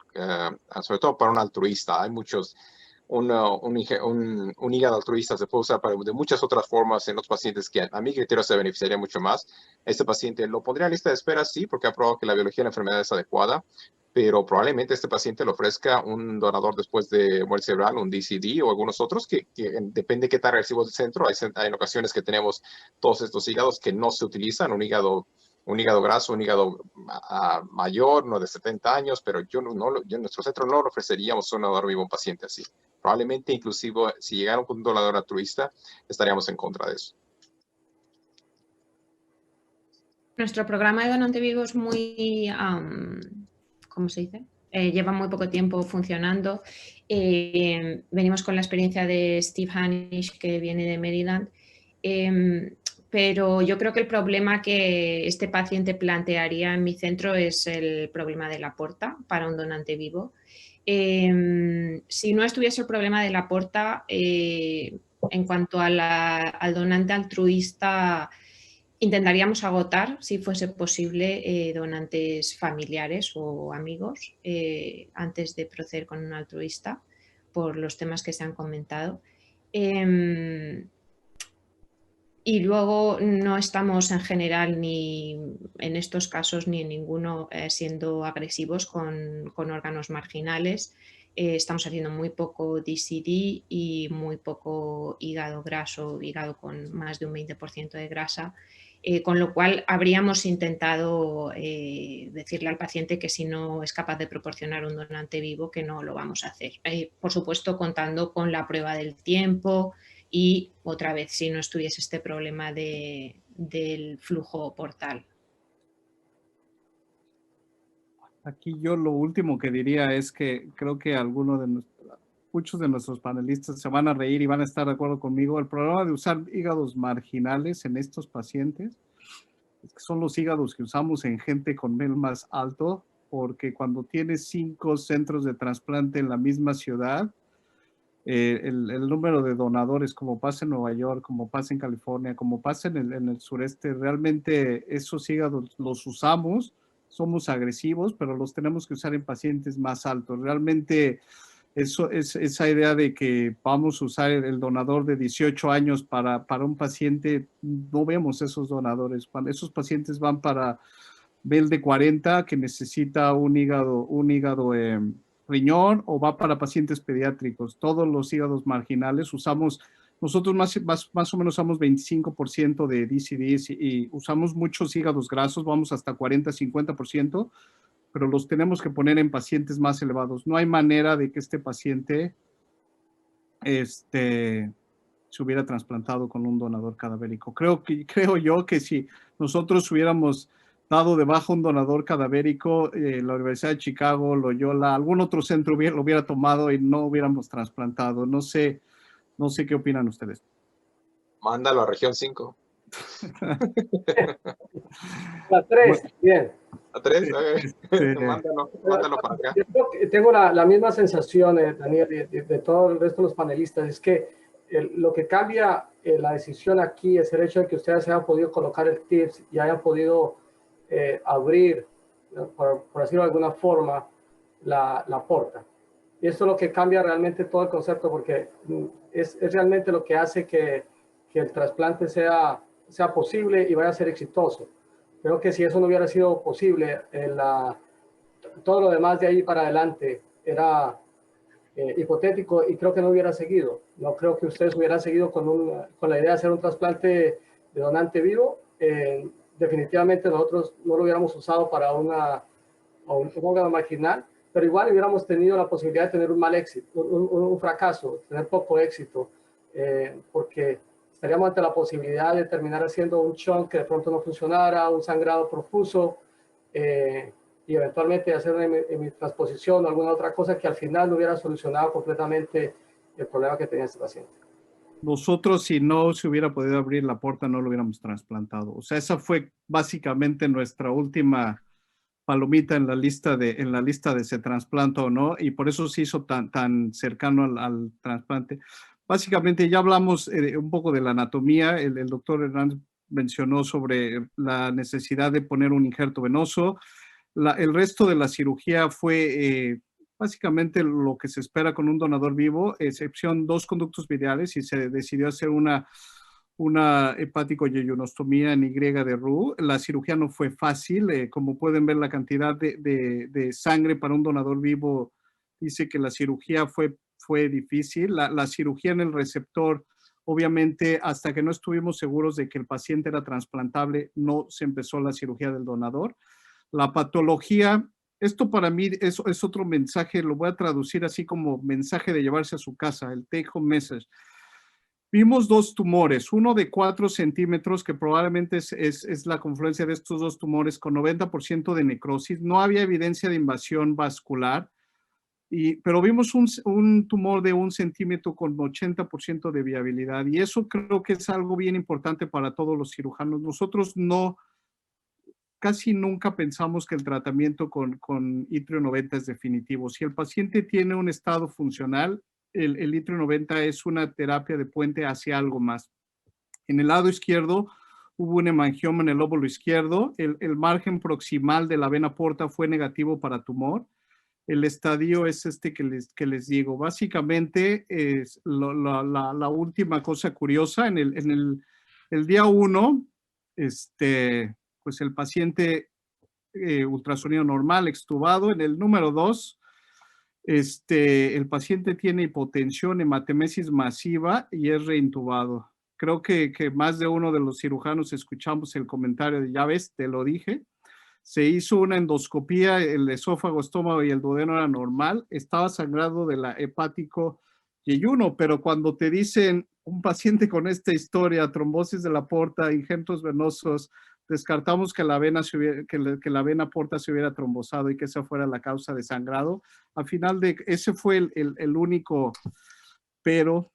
Speaker 5: sobre todo para un altruista. Hay muchos, un hígado altruista se puede usar de muchas otras formas en los pacientes que a mi criterio se beneficiaría mucho más. Este paciente lo pondría en lista de espera, sí, porque ha probado que la biología de la enfermedad es adecuada, pero probablemente este paciente le ofrezca un donador después de muerte cerebral, un DCD o algunos otros que depende de qué tan agresivo es el centro. Hay en ocasiones que tenemos todos estos hígados que no se utilizan, un hígado graso, un hígado mayor, no de 70 años, pero yo en nuestro centro no le ofreceríamos un donador vivo a un paciente así. Probablemente, inclusive, si llegara un donador altruista, estaríamos en contra de eso.
Speaker 3: Nuestro programa de donante vivo es muy, ¿cómo se dice? Lleva muy poco tiempo funcionando. Venimos con la experiencia de Steve Hanisch, que viene de Maryland. Pero yo creo que el problema que este paciente plantearía en mi centro es el problema de la porta para un donante vivo. Si no estuviese el problema de la porta, en cuanto al donante altruista, intentaríamos agotar, si fuese posible, donantes familiares o amigos antes de proceder con un altruista, por los temas que se han comentado. Y luego no estamos en general ni en estos casos ni en ninguno siendo agresivos con órganos marginales. Estamos haciendo muy poco DCD y muy poco hígado graso, hígado con más de un 20% de grasa. Con lo cual habríamos intentado decirle al paciente que si no es capaz de proporcionar un donante vivo, que no lo vamos a hacer. Por supuesto, contando con la prueba del tiempo y otra vez si no estuviese este problema del flujo portal.
Speaker 2: Aquí yo lo último que diría es que creo que muchos de nuestros panelistas se van a reír y van a estar de acuerdo conmigo. El problema de usar hígados marginales en estos pacientes es que son los hígados que usamos en gente con MEL más alto, porque cuando tienes 5 centros de trasplante en la misma ciudad, el número de donadores, como pasa en Nueva York, como pasa en California, como pasa en el sureste, realmente esos hígados los usamos, somos agresivos, pero los tenemos que usar en pacientes más altos. Realmente esa idea de que vamos a usar el donador de 18 años para un paciente, no vemos esos donadores. Cuando esos pacientes van para MEL de 40 que necesita un hígado riñón, o va para pacientes pediátricos. Todos los hígados marginales usamos, nosotros más o menos usamos 25% de DCDs y usamos muchos hígados grasos, vamos hasta 40-50%, pero los tenemos que poner en pacientes más elevados. No hay manera de que este paciente se hubiera trasplantado con un donador cadavérico. Creo yo que si nosotros hubiéramos dado de baja un donador cadavérico, la Universidad de Chicago, Loyola, algún otro centro lo hubiera tomado y no hubiéramos trasplantado. No sé qué opinan ustedes.
Speaker 5: Mándalo a región 5.
Speaker 6: La 3, bien.
Speaker 5: ¿A 3? Mándalo para acá.
Speaker 6: Yo creo que tengo la misma sensación, Daniel, de todo el resto de los panelistas. Es que lo que cambia la decisión aquí es el hecho de que ustedes hayan podido colocar el TIPS y hayan podido abrir por decirlo de alguna forma, la porta. Y esto es lo que cambia realmente todo el concepto, porque es realmente lo que hace que el trasplante sea posible y vaya a ser exitoso. Creo que si eso no hubiera sido posible, todo lo demás de ahí para adelante era hipotético y creo que no hubiera seguido. No creo que ustedes hubieran seguido con la idea de hacer un trasplante de donante vivo. Definitivamente nosotros no lo hubiéramos usado para un órgano marginal, pero igual hubiéramos tenido la posibilidad de tener un mal éxito, un fracaso, tener poco éxito, porque estaríamos ante la posibilidad de terminar haciendo un shunt que de pronto no funcionara, un sangrado profuso, y eventualmente hacer una hemitransposición o alguna otra cosa que al final no hubiera solucionado completamente el problema que tenía este paciente.
Speaker 2: Nosotros, si no se hubiera podido abrir la puerta, no lo hubiéramos trasplantado. O sea, esa fue básicamente nuestra última palomita en la lista de se trasplanta o no, y por eso se hizo tan cercano al trasplante. Básicamente, ya hablamos un poco de la anatomía. El doctor Hernández mencionó sobre la necesidad de poner un injerto venoso. El resto de la cirugía fue básicamente lo que se espera con un donador vivo, excepción 2 conductos biliares, y se decidió hacer una hepático-yeyunostomía en Y de Roux. La cirugía no fue fácil. Como pueden ver, la cantidad de sangre para un donador vivo dice que la cirugía fue difícil. La cirugía en el receptor, obviamente, hasta que no estuvimos seguros de que el paciente era trasplantable, no se empezó la cirugía del donador. La patología, esto para mí es otro mensaje, lo voy a traducir así como mensaje de llevarse a su casa, el take home message. Vimos 2 tumores, uno de 4 centímetros, que probablemente es la confluencia de estos 2 tumores con 90% de necrosis. No había evidencia de invasión vascular, pero vimos un tumor de 1 centímetro con 80% de viabilidad. Y eso creo que es algo bien importante para todos los cirujanos. Nosotros casi nunca pensamos que el tratamiento con Yttrio 90 es definitivo. Si el paciente tiene un estado funcional, el Yttrio 90 es una terapia de puente hacia algo más. En el lado izquierdo hubo un hemangioma en el lóbulo izquierdo. El margen proximal de la vena porta fue negativo para tumor. El estadio es este que les digo. Básicamente, es la última cosa curiosa, en el día 1, pues el paciente ultrasonido normal, extubado. En el número 2, el paciente tiene hipotensión, hematemesis masiva y es reintubado. Creo que más de uno de los cirujanos escuchamos el comentario de, ya ves, te lo dije. Se hizo una endoscopía, el esófago, estómago y el duodeno era normal. Estaba sangrado de la hepático yeyuno, pero cuando te dicen un paciente con esta historia, trombosis de la porta, injertos venosos, descartamos que la vena porta se hubiera trombosado y que esa fuera la causa de sangrado. Al final, ese fue el único, pero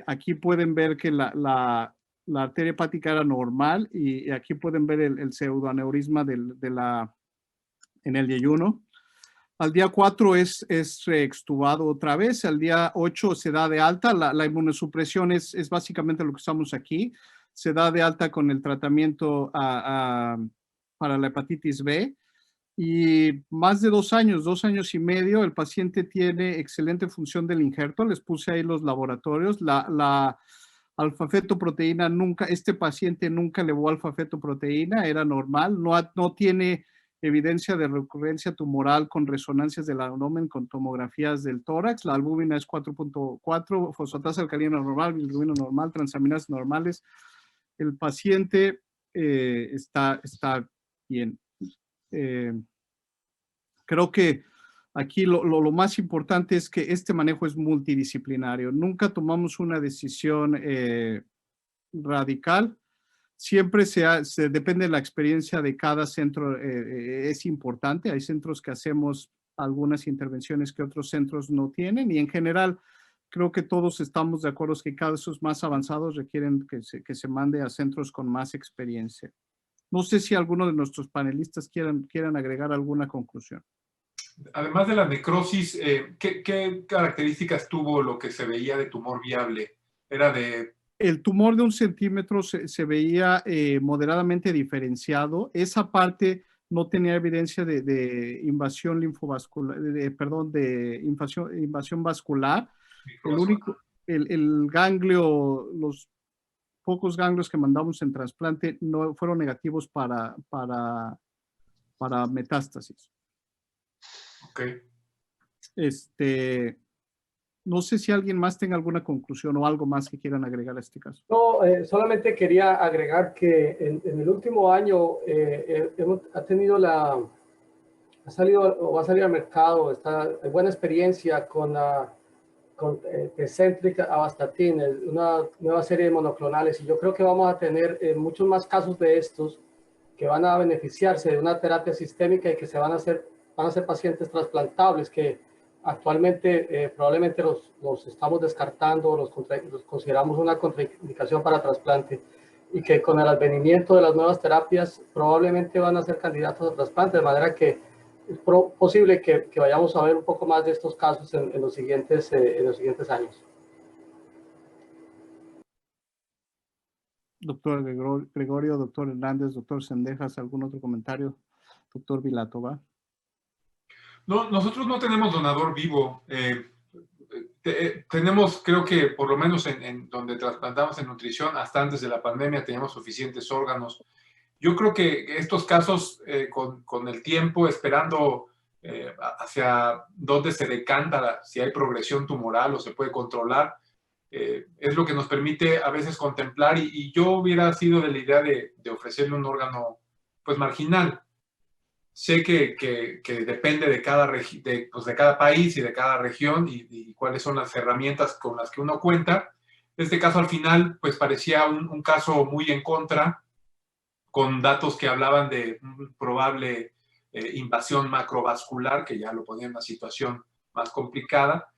Speaker 2: aquí pueden ver que la arteria hepática era normal, y aquí pueden ver el pseudoaneurisma en el yeyuno. Al día 4 es extubado otra vez. Al día 8 se da de alta. La inmunosupresión es básicamente lo que estamos aquí. Se da de alta con el tratamiento para la hepatitis B. Y más de 2 años, 2 años y medio, el paciente tiene excelente función del injerto. Les puse ahí los laboratorios. La alfa-fetoproteína este paciente nunca elevó alfa-fetoproteína, era normal. No tiene evidencia de recurrencia tumoral con resonancias del abdomen, con tomografías del tórax. La albúmina es 4.4, fosfatasa alcalina normal, bilirrubina normal, transaminasas normales. El paciente está bien. Creo que aquí lo más importante es que este manejo es multidisciplinario. Nunca tomamos una decisión radical. Siempre depende de la experiencia de cada centro, es importante. Hay centros que hacemos algunas intervenciones que otros centros no tienen, y en general creo que todos estamos de acuerdo que casos más avanzados requieren que se mande a centros con más experiencia. No sé si alguno de nuestros panelistas quieran agregar alguna conclusión.
Speaker 1: Además de la necrosis, ¿qué características tuvo lo que se veía de tumor viable? El
Speaker 2: tumor de 1 centímetro se veía moderadamente diferenciado. Esa parte no tenía evidencia de invasión linfovascular, de invasión vascular. El ganglio, los pocos ganglios que mandamos en trasplante no fueron negativos para metástasis.
Speaker 1: Ok.
Speaker 2: No sé si alguien más tenga alguna conclusión o algo más que quieran agregar a este caso.
Speaker 6: No, solamente quería agregar que en el último año ha salido o va a salir al mercado, buena experiencia con Tecentriq Avastatin, una nueva serie de monoclonales, y yo creo que vamos a tener muchos más casos de estos que van a beneficiarse de una terapia sistémica y que van a ser pacientes trasplantables que actualmente probablemente los estamos descartando, los consideramos una contraindicación para trasplante, y que con el advenimiento de las nuevas terapias probablemente van a ser candidatos a trasplante, de manera que es posible que vayamos a ver un poco más de estos casos en los siguientes años.
Speaker 2: Doctor Gregorio, doctor Hernández, doctor Sendejas, ¿algún otro comentario? Doctor Vilatova.
Speaker 1: No, nosotros no tenemos donador vivo. Tenemos, creo que por lo menos en donde trasplantamos en nutrición, hasta antes de la pandemia teníamos suficientes órganos. Yo creo que estos casos, con el tiempo, esperando hacia dónde se decanta, si hay progresión tumoral o se puede controlar, es lo que nos permite a veces contemplar, y yo hubiera sido de la idea de ofrecerle un órgano pues marginal. Sé que depende de cada país y de cada región y cuáles son las herramientas con las que uno cuenta. Este caso al final pues parecía un caso muy en contra, con datos que hablaban de probable invasión macrovascular, que ya lo ponía en una situación más complicada,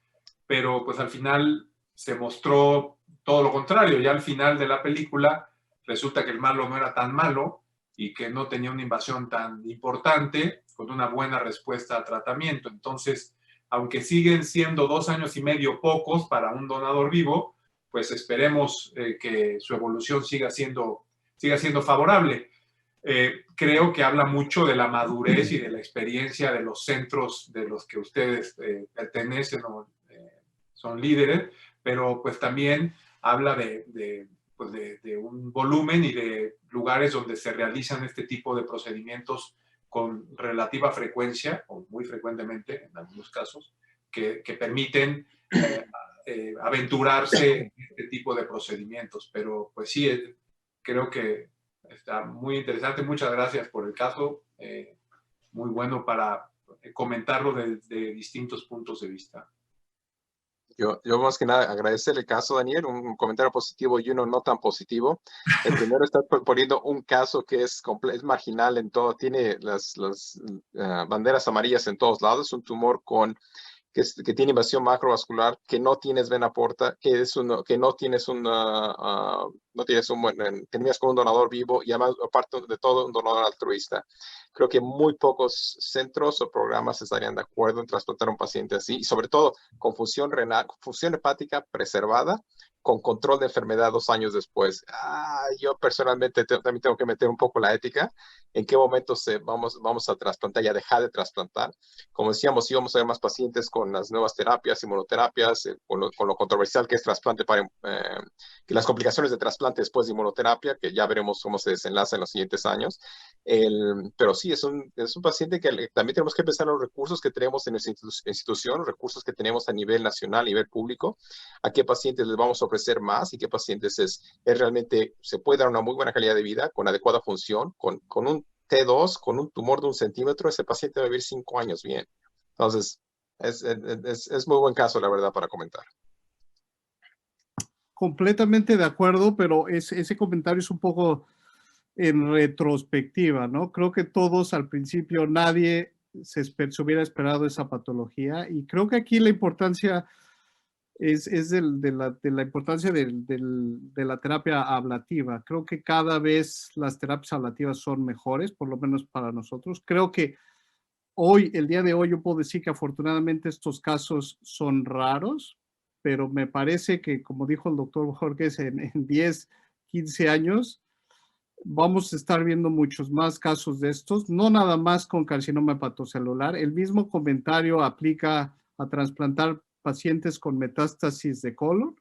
Speaker 1: pero pues al final se mostró todo lo contrario. Ya al final de la película resulta que el malo no era tan malo y que no tenía una invasión tan importante, con una buena respuesta a tratamiento. Entonces, aunque siguen siendo 2 años y medio pocos para un donador vivo, pues esperemos que su evolución siga siendo favorable. Creo que habla mucho de la madurez y de la experiencia de los centros de los que ustedes pertenecen o son líderes, pero pues también habla de un volumen y de lugares donde se realizan este tipo de procedimientos con relativa frecuencia, o muy frecuentemente en algunos casos, que permiten aventurarse en este tipo de procedimientos. Pero pues sí, creo que está muy interesante. Muchas gracias por el caso. Muy bueno para comentarlo desde distintos puntos de vista.
Speaker 5: Yo más que nada agradecer el caso, Daniel, un comentario positivo y uno no tan positivo. El primero está poniendo un caso que es marginal en todo, tiene las banderas amarillas en todos lados, es un tumor que tiene invasión macrovascular, que no tienes vena porta, que no tienes tenías con un donador vivo y además, aparte de todo, un donador altruista. Creo que muy pocos centros o programas estarían de acuerdo en trasplantar a un paciente así, y sobre todo con función renal, función hepática preservada, con control de enfermedad 2 años después. Yo personalmente también tengo que meter un poco la ética. ¿En qué momento vamos a trasplantar, ya dejar de trasplantar? Como decíamos, íbamos a ver más pacientes con las nuevas terapias, inmunoterapias, con lo controversial que es trasplante, que las complicaciones de trasplante después de inmunoterapia, que ya veremos cómo se desenlaza en los siguientes años. Pero sí, es un paciente que también tenemos que pensar en los recursos que tenemos en nuestra institución, los recursos que tenemos a nivel nacional, a nivel público, a qué pacientes les vamos a ofrecer más y qué pacientes realmente se puede dar una muy buena calidad de vida con adecuada función, con un T2, con un tumor de 1 centímetro, ese paciente va a vivir 5 años bien. Entonces, es muy buen caso, la verdad, para comentar.
Speaker 2: Completamente de acuerdo, pero ese comentario es un poco en retrospectiva, ¿no? Creo que todos al principio, nadie se hubiera esperado esa patología, y creo que aquí la importancia es de la importancia de la terapia ablativa. Creo que cada vez las terapias ablativas son mejores, por lo menos para nosotros. Creo que el día de hoy, yo puedo decir que afortunadamente estos casos son raros, pero me parece que, como dijo el doctor Jorge, en 10, 15 años, vamos a estar viendo muchos más casos de estos, no nada más con carcinoma hepatocelular. El mismo comentario aplica a trasplantar pacientes con metástasis de colon.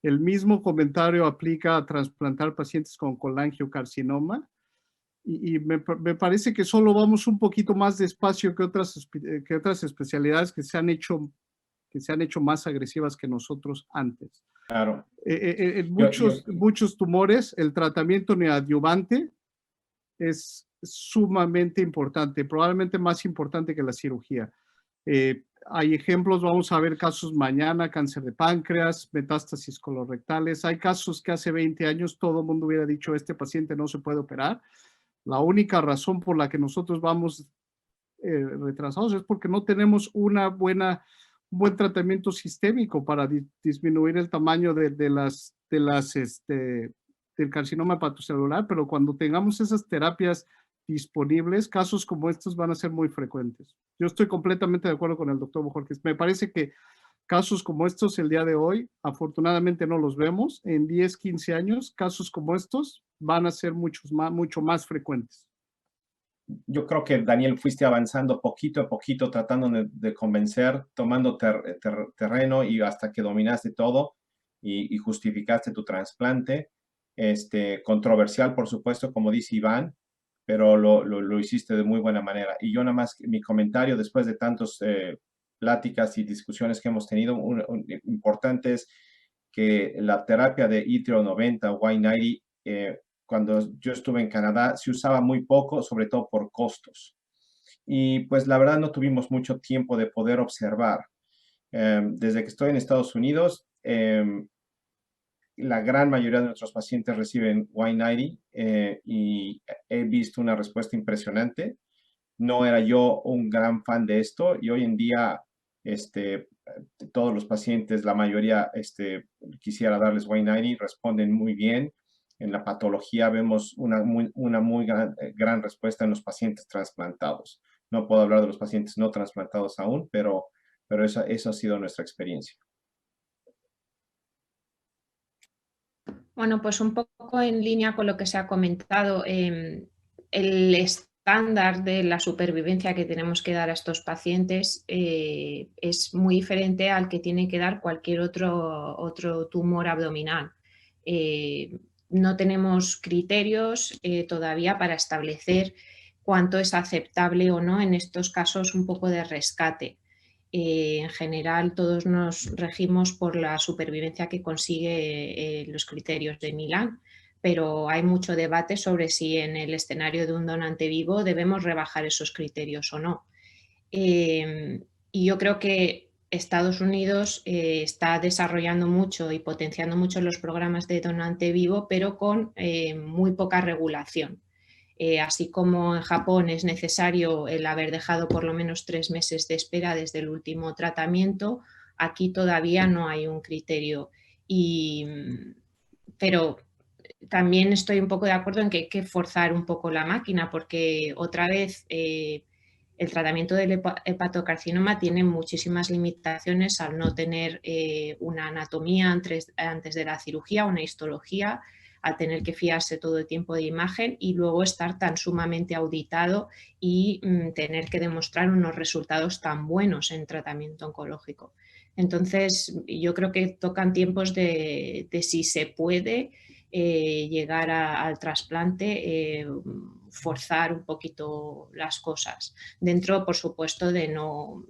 Speaker 2: El mismo comentario aplica a trasplantar pacientes con colangiocarcinoma. Y me parece que solo vamos un poquito más despacio que otras especialidades que se han hecho más agresivas que nosotros antes.
Speaker 4: Claro.
Speaker 2: En muchos tumores, el tratamiento neoadyuvante es sumamente importante, probablemente más importante que la cirugía. Hay ejemplos, vamos a ver casos mañana, cáncer de páncreas, metástasis colorectales. Hay casos que hace 20 años todo el mundo hubiera dicho, este paciente no se puede operar. La única razón por la que nosotros vamos retrasados es porque no tenemos un buen tratamiento sistémico para disminuir el tamaño del carcinoma hepatocelular, pero cuando tengamos esas terapias disponibles, casos como estos van a ser muy frecuentes. Yo estoy completamente de acuerdo con el doctor Bojorquez. Me parece que casos como estos el día de hoy, afortunadamente no los vemos. En 10, 15 años, casos como estos van a ser mucho más frecuentes.
Speaker 4: Yo creo que, Daniel, fuiste avanzando poquito a poquito, tratando de convencer, tomando terreno y hasta que dominaste todo y justificaste tu trasplante. Controversial, por supuesto, como dice Iván, pero lo hiciste de muy buena manera. Y yo nada más, mi comentario después de tantas pláticas y discusiones que hemos tenido, importante es que la terapia de ITRO90, Y90, cuando yo estuve en Canadá, se usaba muy poco, sobre todo por costos. Y pues la verdad no tuvimos mucho tiempo de poder observar. Desde que estoy en Estados Unidos, la gran mayoría de nuestros pacientes reciben Y90 y he visto una respuesta impresionante. No era yo un gran fan de esto y hoy en día todos los pacientes, la mayoría quisiera darles Y90, responden muy bien. En la patología vemos una muy gran respuesta en los pacientes trasplantados. No puedo hablar de los pacientes no trasplantados aún, pero esa ha sido nuestra experiencia.
Speaker 3: Bueno, pues un poco en línea con lo que se ha comentado, el estándar de la supervivencia que tenemos que dar a estos pacientes es muy diferente al que tiene que dar cualquier otro tumor abdominal. No tenemos criterios todavía para establecer cuánto es aceptable o no en estos casos un poco de rescate. En general, todos nos regimos por la supervivencia que consigue los criterios de Milán, pero hay mucho debate sobre si en el escenario de un donante vivo debemos rebajar esos criterios o no. Y yo creo que Estados Unidos está desarrollando mucho y potenciando mucho los programas de donante vivo, pero con muy poca regulación. Así como en Japón es necesario el haber dejado por lo menos 3 meses de espera desde el último tratamiento, aquí todavía no hay un criterio. Pero también estoy un poco de acuerdo en que hay que forzar un poco la máquina porque otra vez el tratamiento del hepatocarcinoma tiene muchísimas limitaciones al no tener una anatomía antes de la cirugía, una histología, al tener que fiarse todo el tiempo de imagen y luego estar tan sumamente auditado y tener que demostrar unos resultados tan buenos en tratamiento oncológico. Entonces, yo creo que tocan tiempos de si se puede llegar al trasplante, forzar un poquito las cosas. Dentro, por supuesto, de no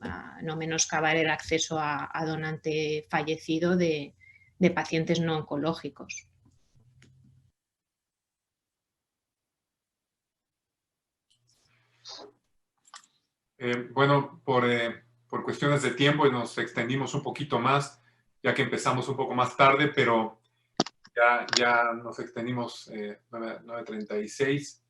Speaker 3: menoscabar el acceso a donante fallecido de pacientes no oncológicos.
Speaker 1: Bueno, por cuestiones de tiempo nos extendimos un poquito más, ya que empezamos un poco más tarde, pero ya nos extendimos 9:36.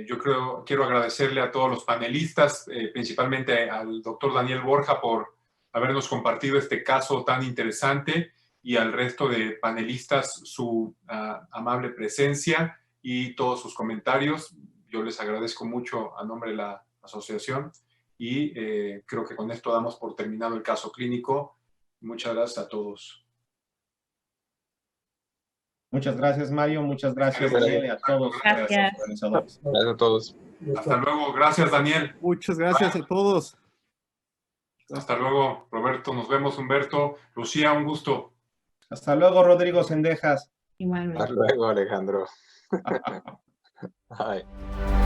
Speaker 1: Yo quiero agradecerle a todos los panelistas, principalmente al doctor Daniel Borja por habernos compartido este caso tan interesante y al resto de panelistas su amable presencia y todos sus comentarios. Yo les agradezco mucho a nombre de la asociación y creo que con esto damos por terminado el caso clínico. Muchas gracias a todos.
Speaker 4: Muchas gracias, Mario. Muchas gracias,
Speaker 5: Gracias.
Speaker 4: Daniel, y a todos
Speaker 3: Gracias.
Speaker 4: los organizadores.
Speaker 5: Gracias a todos.
Speaker 1: Hasta luego. Gracias, Daniel.
Speaker 2: Muchas gracias a todos.
Speaker 1: Hasta luego, Roberto. Nos vemos, Humberto. Lucía, un gusto.
Speaker 4: Hasta luego, Rodrigo Sendejas.
Speaker 3: Igualmente.
Speaker 5: Hasta luego, Alejandro. Bye.